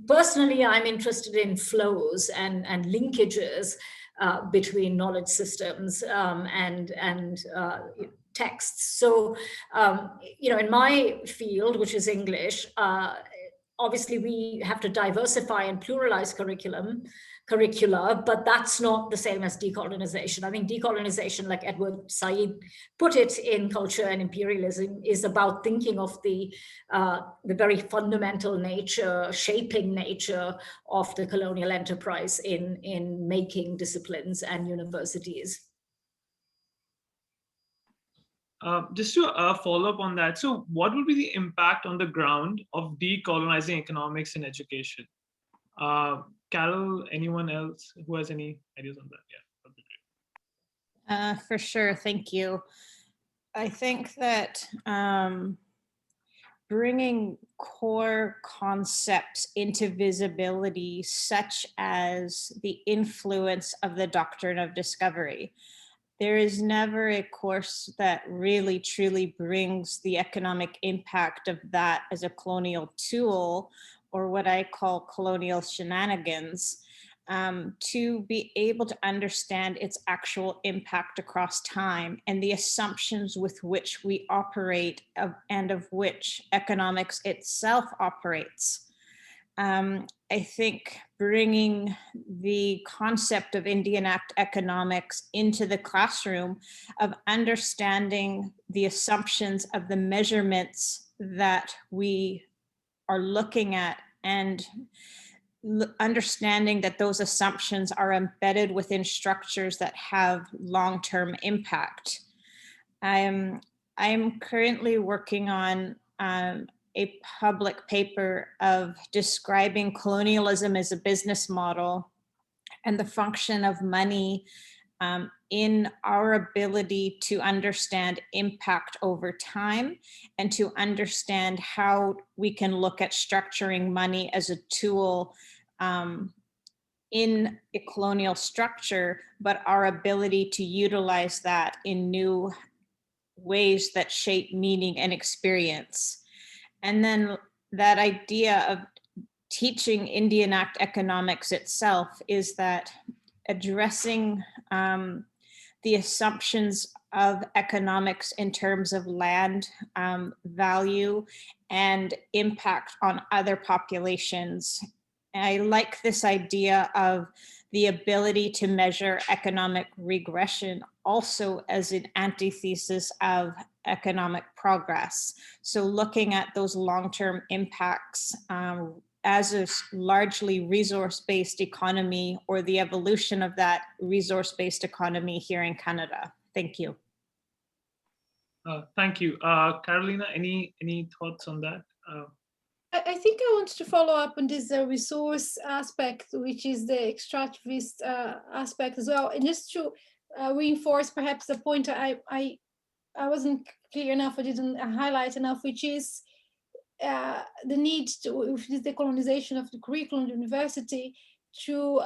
Personally, I'm interested in flows and linkages between knowledge systems and texts. So, in my field, which is English, obviously we have to diversify and pluralize curricula, but that's not the same as decolonization. I think decolonization, like Edward Said put it in Culture and Imperialism, is about thinking of the very fundamental nature, shaping nature of the colonial enterprise in making disciplines and universities. Just to follow up on that, so what will be the impact on the ground of decolonizing economics in education? Carol, anyone else who has any ideas on that? Yeah, that'd be great. For sure, thank you. I think that bringing core concepts into visibility, such as the influence of the doctrine of discovery. There is never a course that really truly brings the economic impact of that as a colonial tool, or what I call colonial shenanigans, to be able to understand its actual impact across time and the assumptions with which we operate and of which economics itself operates. I think bringing the concept of Indian Act economics into the classroom, of understanding the assumptions of the measurements that we are looking at, and understanding that those assumptions are embedded within structures that have long-term impact. I'm currently working on a public paper of describing colonialism as a business model and the function of money in our ability to understand impact over time, and to understand how we can look at structuring money as a tool in a colonial structure, but our ability to utilize that in new ways that shape meaning and experience. And then that idea of teaching Indian Act economics itself is that addressing the assumptions of economics in terms of land value and impact on other populations. And I like this idea of the ability to measure economic regression also as an antithesis of economic progress. So looking at those long-term impacts as a largely resource-based economy, or the evolution of that resource-based economy here in Canada. Thank you. Thank you. Carolina, any thoughts on that? I think I want to follow up on this resource aspect, which is the extractivist aspect as well. And just to reinforce perhaps the point I wasn't clear enough, I didn't highlight enough, which is the need to, with this decolonization of the curriculum, the university, to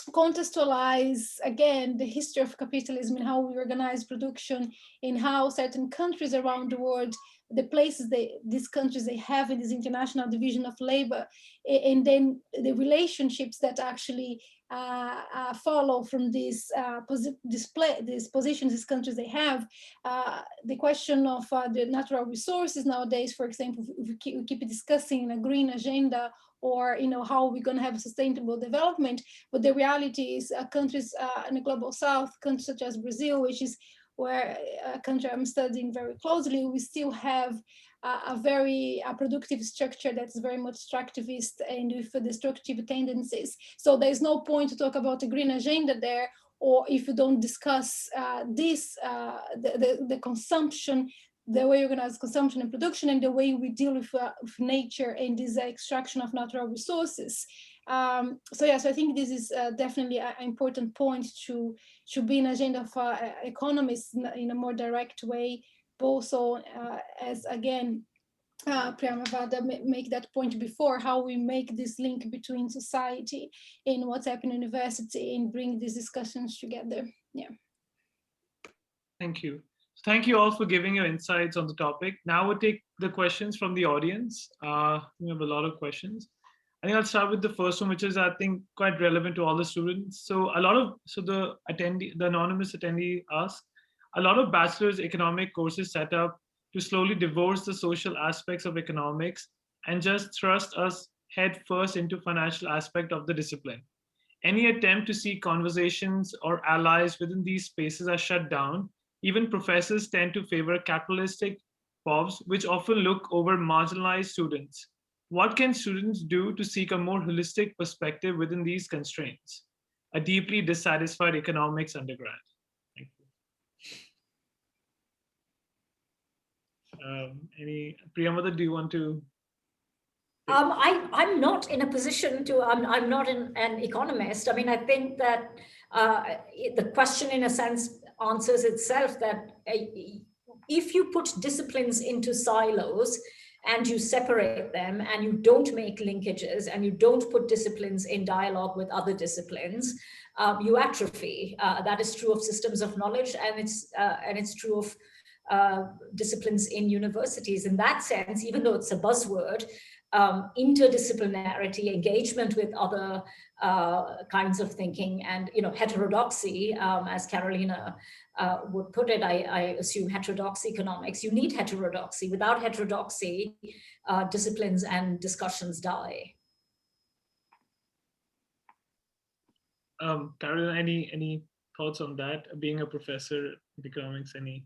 contextualize again the history of capitalism and how we organize production, in how certain countries around the world the places these countries they have in this international division of labor, and then the relationships that actually follow from these positions these countries they have. The question of the natural resources nowadays, for example, if we keep discussing a green agenda, or how we're going to have sustainable development, but the reality is countries in the global south, countries such as Brazil, which is where a country I'm studying very closely, we still have a very productive structure that's very much extractivist and with destructive tendencies. So there's no point to talk about a green agenda there, or if you don't discuss the consumption, the way we organize consumption and production, and the way we deal with nature and this extraction of natural resources. So I think this is definitely an important point to be an agenda for economists in a more direct way, but also as again, Priyamvada make that point before, how we make this link between society and what's happening in university and bring these discussions together. Yeah. Thank you. Thank you all for giving your insights on the topic. Now we'll take the questions from the audience. We have a lot of questions. I think I'll start with the first one, which is, I think, quite relevant to all the students. So the anonymous attendee asked, a lot of bachelor's economic courses set up to slowly divorce the social aspects of economics and just thrust us head first into financial aspect of the discipline. Any attempt to see conversations or allies within these spaces are shut down. Even professors tend to favor capitalistic POVs, which often look over marginalized students. What can students do to seek a more holistic perspective within these constraints? A deeply dissatisfied economics undergrad. Thank you. Priyamvada, do you want to? I'm not in a position to, I'm not an economist. I mean, I think that the question in a sense answers itself, that if you put disciplines into silos and you separate them and you don't make linkages and you don't put disciplines in dialogue with other disciplines, you atrophy. That is true of systems of knowledge, and it's true of disciplines in universities. In that sense, even though it's a buzzword, interdisciplinarity, engagement with other kinds of thinking, and heterodoxy, as Carolina would put it, I assume heterodox economics. You need heterodoxy. Without heterodoxy, disciplines and discussions die. Carolina, any thoughts on that? Being a professor in economics, any?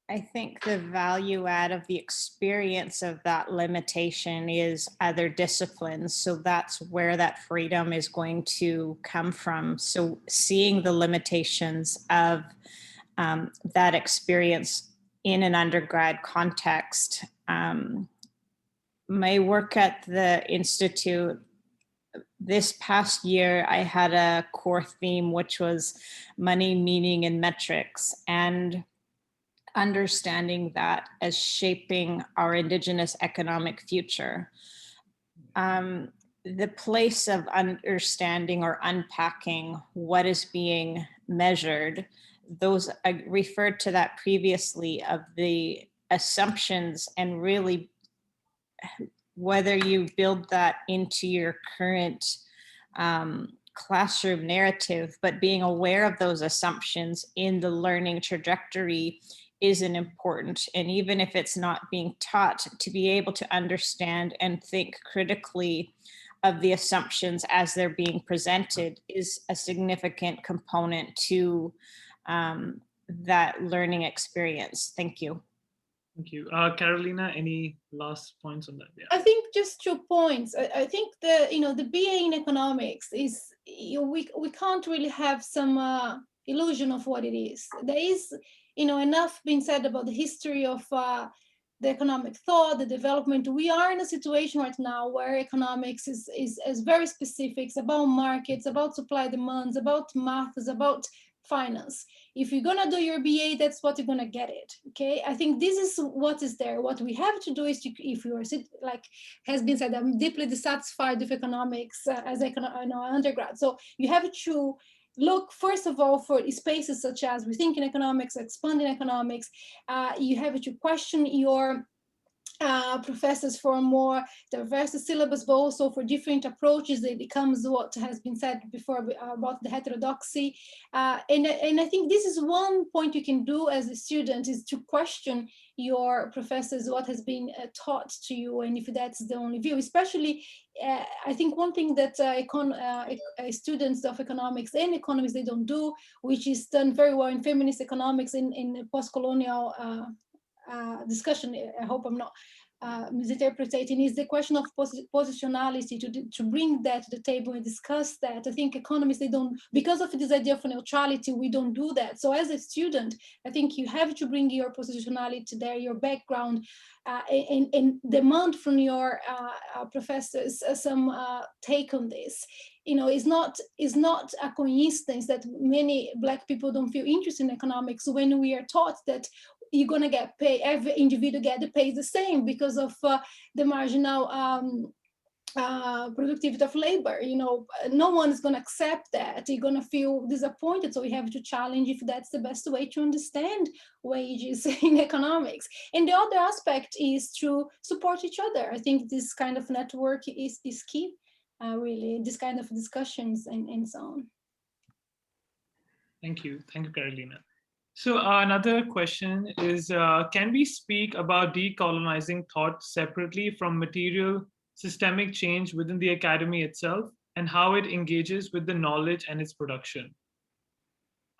I think the value add of the experience of that limitation is other disciplines. So that's where that freedom is going to come from. So seeing the limitations of that experience in an undergrad context. My work at the Institute, this past year, I had a core theme, which was money, meaning, and metrics, and understanding that as shaping our Indigenous economic future. The place of understanding or unpacking what is being measured, those I referred to that previously, of the assumptions, and really whether you build that into your current classroom narrative, but being aware of those assumptions in the learning trajectory is an important, and even if it's not being taught, to be able to understand and think critically of the assumptions as they're being presented is a significant component to that learning experience. Thank you. Thank you. Carolina, any last points on that? Yeah. I think just 2 points. I think the BA in economics is, we can't really have some illusion of what it is. There is enough being said about the history of the economic thought, the development. We are in a situation right now where economics is very specific. It's about markets, about supply demands, about math, it's about finance. If you're gonna do your BA, that's what you're gonna get it. Okay, I think this is what is there. What we have to do is, if you are, like has been said, I'm deeply dissatisfied with economics as an undergrad. So you have to look, first of all, for spaces such as rethinking economics, expanding economics. You have to question your professors for a more diverse syllabus, but also for different approaches. It becomes what has been said before about the heterodoxy. And I think this is one point you can do as a student, is to question your professors, what has been taught to you, and if that's the only view. Especially, I think one thing that students of economics and economists, they don't do, which is done very well in feminist economics, in post-colonial discussion, I hope I'm not misinterpreting, is the question of positionality, to bring that to the table and discuss that. I think economists, they don't, because of this idea of neutrality, we don't do that. So as a student, I think you have to bring your positionality there, your background, and demand from your professors some take on this. You know, it's not a coincidence that many Black people don't feel interested in economics when we are taught that you're going to get paid, every individual get paid the same because of the marginal productivity of labor. You know, no one is going to accept that. You're going to feel disappointed. So we have to challenge if that's the best way to understand wages in economics. And the other aspect is to support each other. I think this kind of network is key, really, this kind of discussions and so on. Thank you, Carolina. So another question is, can we speak about decolonizing thought separately from material systemic change within the academy itself, and how it engages with the knowledge and its production?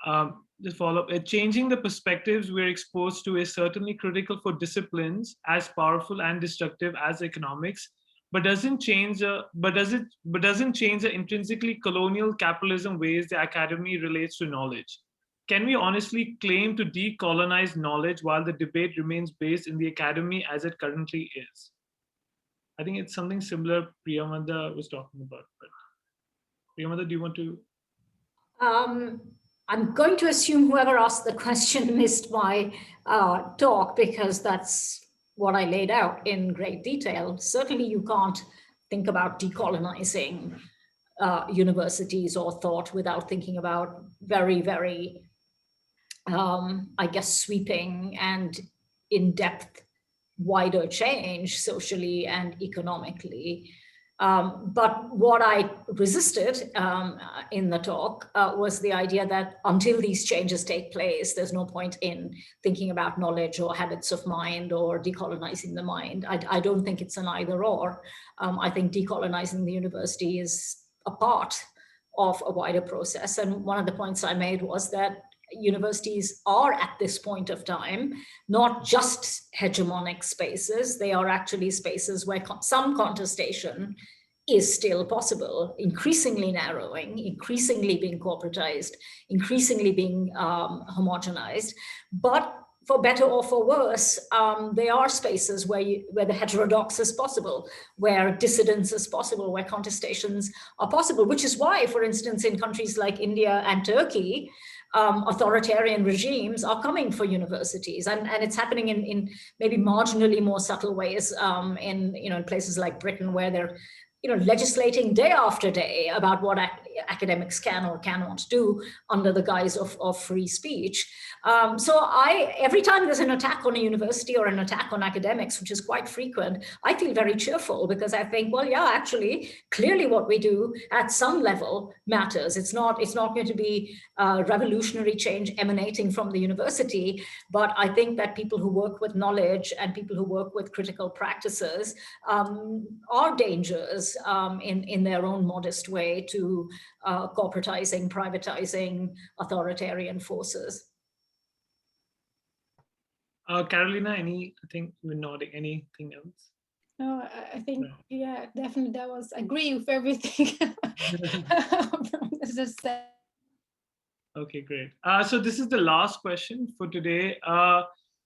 The follow-up, changing the perspectives we're exposed to is certainly critical for disciplines as powerful and destructive as economics, but doesn't change the intrinsically colonial capitalism ways the academy relates to knowledge. Can we honestly claim to decolonize knowledge while the debate remains based in the academy as it currently is? I think it's something similar Priyamvada was talking about. But Priyamvada, do you want to? I'm going to assume whoever asked the question missed my talk, because that's what I laid out in great detail. Certainly you can't think about decolonizing universities or thought without thinking about very, very I guess, sweeping and in-depth, wider change socially and economically. But what I resisted in the talk was the idea that until these changes take place, there's no point in thinking about knowledge or habits of mind or decolonizing the mind. I don't think it's an either or. I think decolonizing the university is a part of a wider process. And one of the points I made was that universities are at this point of time not just hegemonic spaces, they are actually spaces where some contestation is still possible, increasingly narrowing, increasingly being corporatized, increasingly being homogenized. But for better or for worse, they are spaces where the heterodox is possible, where dissidence is possible, where contestations are possible, which is why, for instance, in countries like India and Turkey, authoritarian regimes are coming for universities, and it's happening in maybe marginally more subtle ways in places like Britain, where they're legislating day after day about what academics can or cannot do under the guise of free speech. So every time there's an attack on a university or an attack on academics, which is quite frequent, I feel very cheerful, because I think, well, yeah, actually, clearly what we do at some level matters. It's not going to be revolutionary change emanating from the university, but I think that people who work with knowledge and people who work with critical practices are dangers in their own modest way to corporatizing, privatizing authoritarian forces. Carolina, I think we're nodding. Anything else? No, I think, yeah, definitely that was, I agree with everything. Okay, great. So this is the last question for today.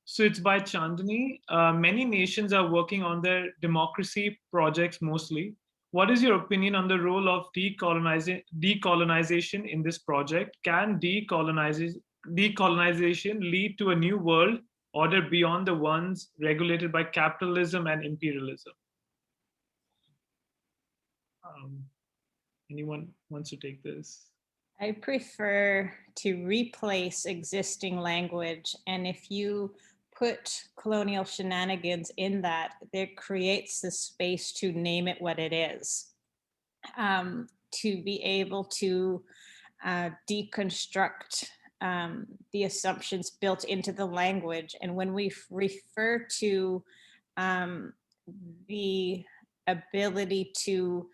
So it's by Chandani. Many nations are working on their democracy projects mostly. What is your opinion on the role of decolonization in this project? Can decolonization lead to a new world order beyond the ones regulated by capitalism and imperialism? Anyone wants to take this? I prefer to replace existing language, and if you put colonial shenanigans in that, it creates the space to name it what it is, to be able to deconstruct the assumptions built into the language. And when we refer to the ability to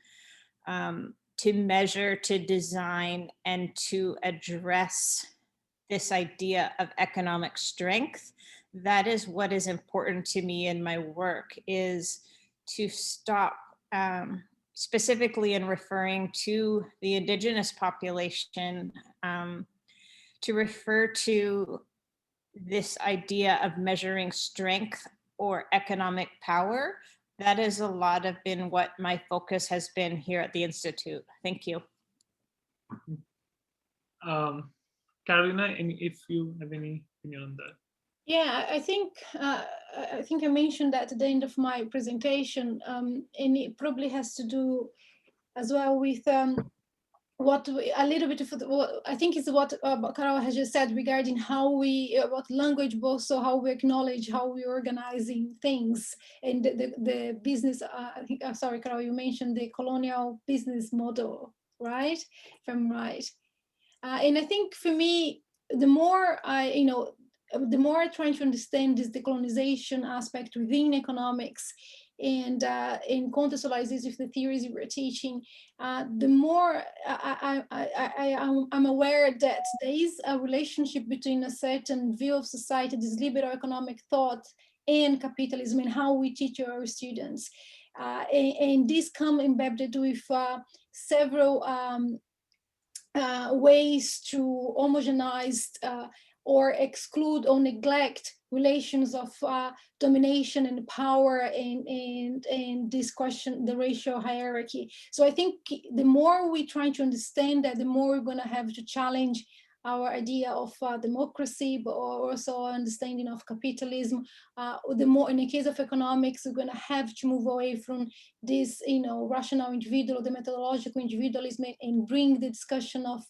measure, to design, and to address this idea of economic strength, that is what is important to me in my work, is to stop, specifically in referring to the indigenous population, to refer to this idea of measuring strength or economic power. That is a lot of been what my focus has been here at the Institute. Thank you. Carolina, if you have any opinion on that. Yeah, I think I mentioned that at the end of my presentation, and it probably has to do as well with what a little bit of what I think is what Carol has just said regarding how we about language, but also how we acknowledge how we're organizing things and the business. I think sorry, Carol, you mentioned the colonial business model, right? If I'm right, and I think for me, the more the more I try to understand this decolonization aspect within economics and contextualize this with the theories we're teaching, the more I'm aware that there is a relationship between a certain view of society, this liberal economic thought, and capitalism, and how we teach our students. And this come embedded with several ways to homogenize or exclude or neglect relations of domination and power and this question, the racial hierarchy. So I think the more we try to understand that, the more we're going to have to challenge our idea of democracy, but also our understanding of capitalism. The more, in the case of economics, we're going to have to move away from this, rational individual, the methodological individualism, and bring the discussion of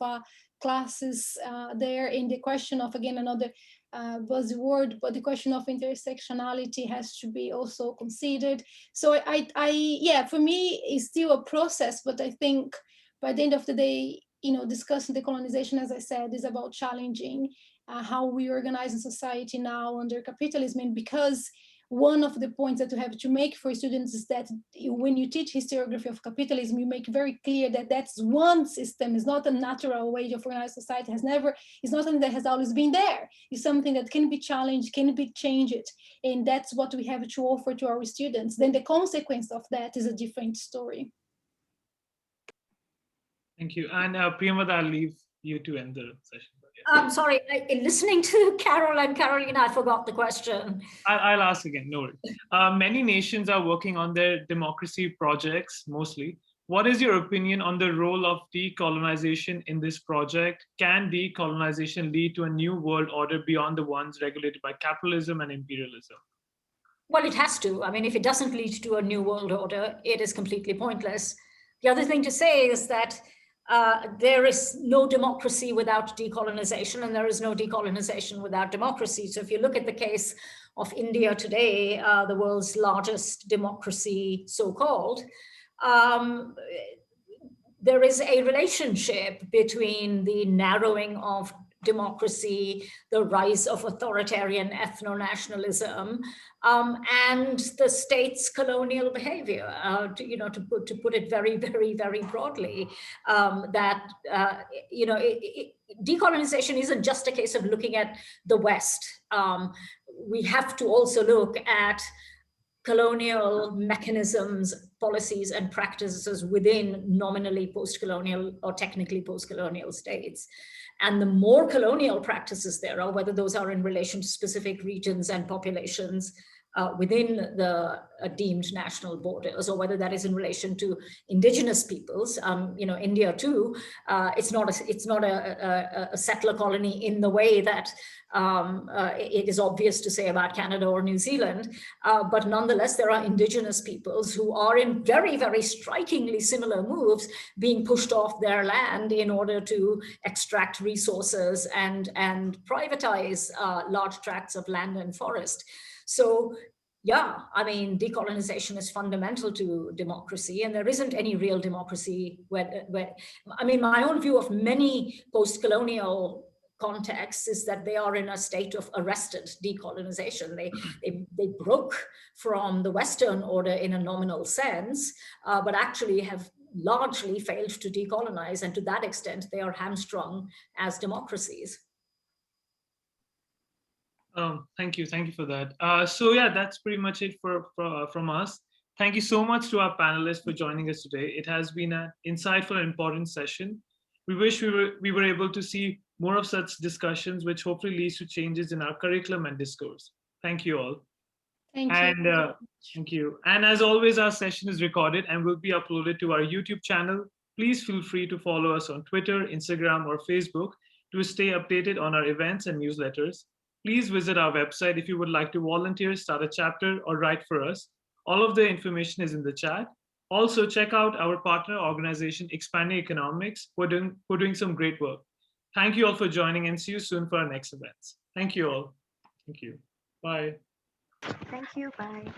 classes there, in the question of, again, another buzzword, but the question of intersectionality has to be also considered. So yeah, for me, it's still a process, but I think by the end of the day, discussing decolonization, as I said, is about challenging how we organize in society now under capitalism. And because one of the points that you have to make for students is that when you teach historiography of capitalism, you make very clear that that's one system, is not a natural way of organized society, it's not something that has always been there. It's something that can be challenged, can be changed. And that's what we have to offer to our students. Then the consequence of that is a different story. Thank you. And Priyamvada, I'll leave you to end the session. I'm sorry, in listening to Carol and Carolina, I forgot the question. I'll ask again, no worries. Many nations are working on their democracy projects, mostly. What is your opinion on the role of decolonization in this project? Can decolonization lead to a new world order beyond the ones regulated by capitalism and imperialism? Well, it has to. I mean, if it doesn't lead to a new world order, it is completely pointless. The other thing to say is that there is no democracy without decolonization, and there is no decolonization without democracy. So if you look at the case of India today, the world's largest democracy, so-called, there is a relationship between the narrowing of democracy, the rise of authoritarian ethno-nationalism, and the state's colonial behavior. To put it very, very, very broadly, decolonization isn't just a case of looking at the West. We have to also look at colonial mechanisms, policies, and practices within nominally post-colonial or technically post-colonial states. And the more colonial practices there are, whether those are in relation to specific regions and populations, within the deemed national borders, or whether that is in relation to indigenous peoples. India too, it's not a settler colony in the way that it is obvious to say about Canada or New Zealand, but nonetheless, there are indigenous peoples who are in very, very strikingly similar moves being pushed off their land in order to extract resources and privatize large tracts of land and forest. So yeah, I mean, decolonization is fundamental to democracy, and there isn't any real democracy where I mean, my own view of many post-colonial contexts is that they are in a state of arrested decolonization. They broke from the Western order in a nominal sense, but actually have largely failed to decolonize, and to that extent, they are hamstrung as democracies. Thank you for that. So yeah, that's pretty much it from us. Thank you so much to our panelists for joining us today. It has been an insightful and important session. We wish we were able to see more of such discussions, which hopefully leads to changes in our curriculum and discourse. Thank you all. Thank you. Thank you. And as always, our session is recorded and will be uploaded to our YouTube channel. Please feel free to follow us on Twitter, Instagram, or Facebook to stay updated on our events and newsletters. Please visit our website if you would like to volunteer, start a chapter, or write for us. All of the information is in the chat. Also, check out our partner organization, Expanding Economics, who are doing some great work. Thank you all for joining, and see you soon for our next events. Thank you all. Thank you. Bye. Thank you. Bye.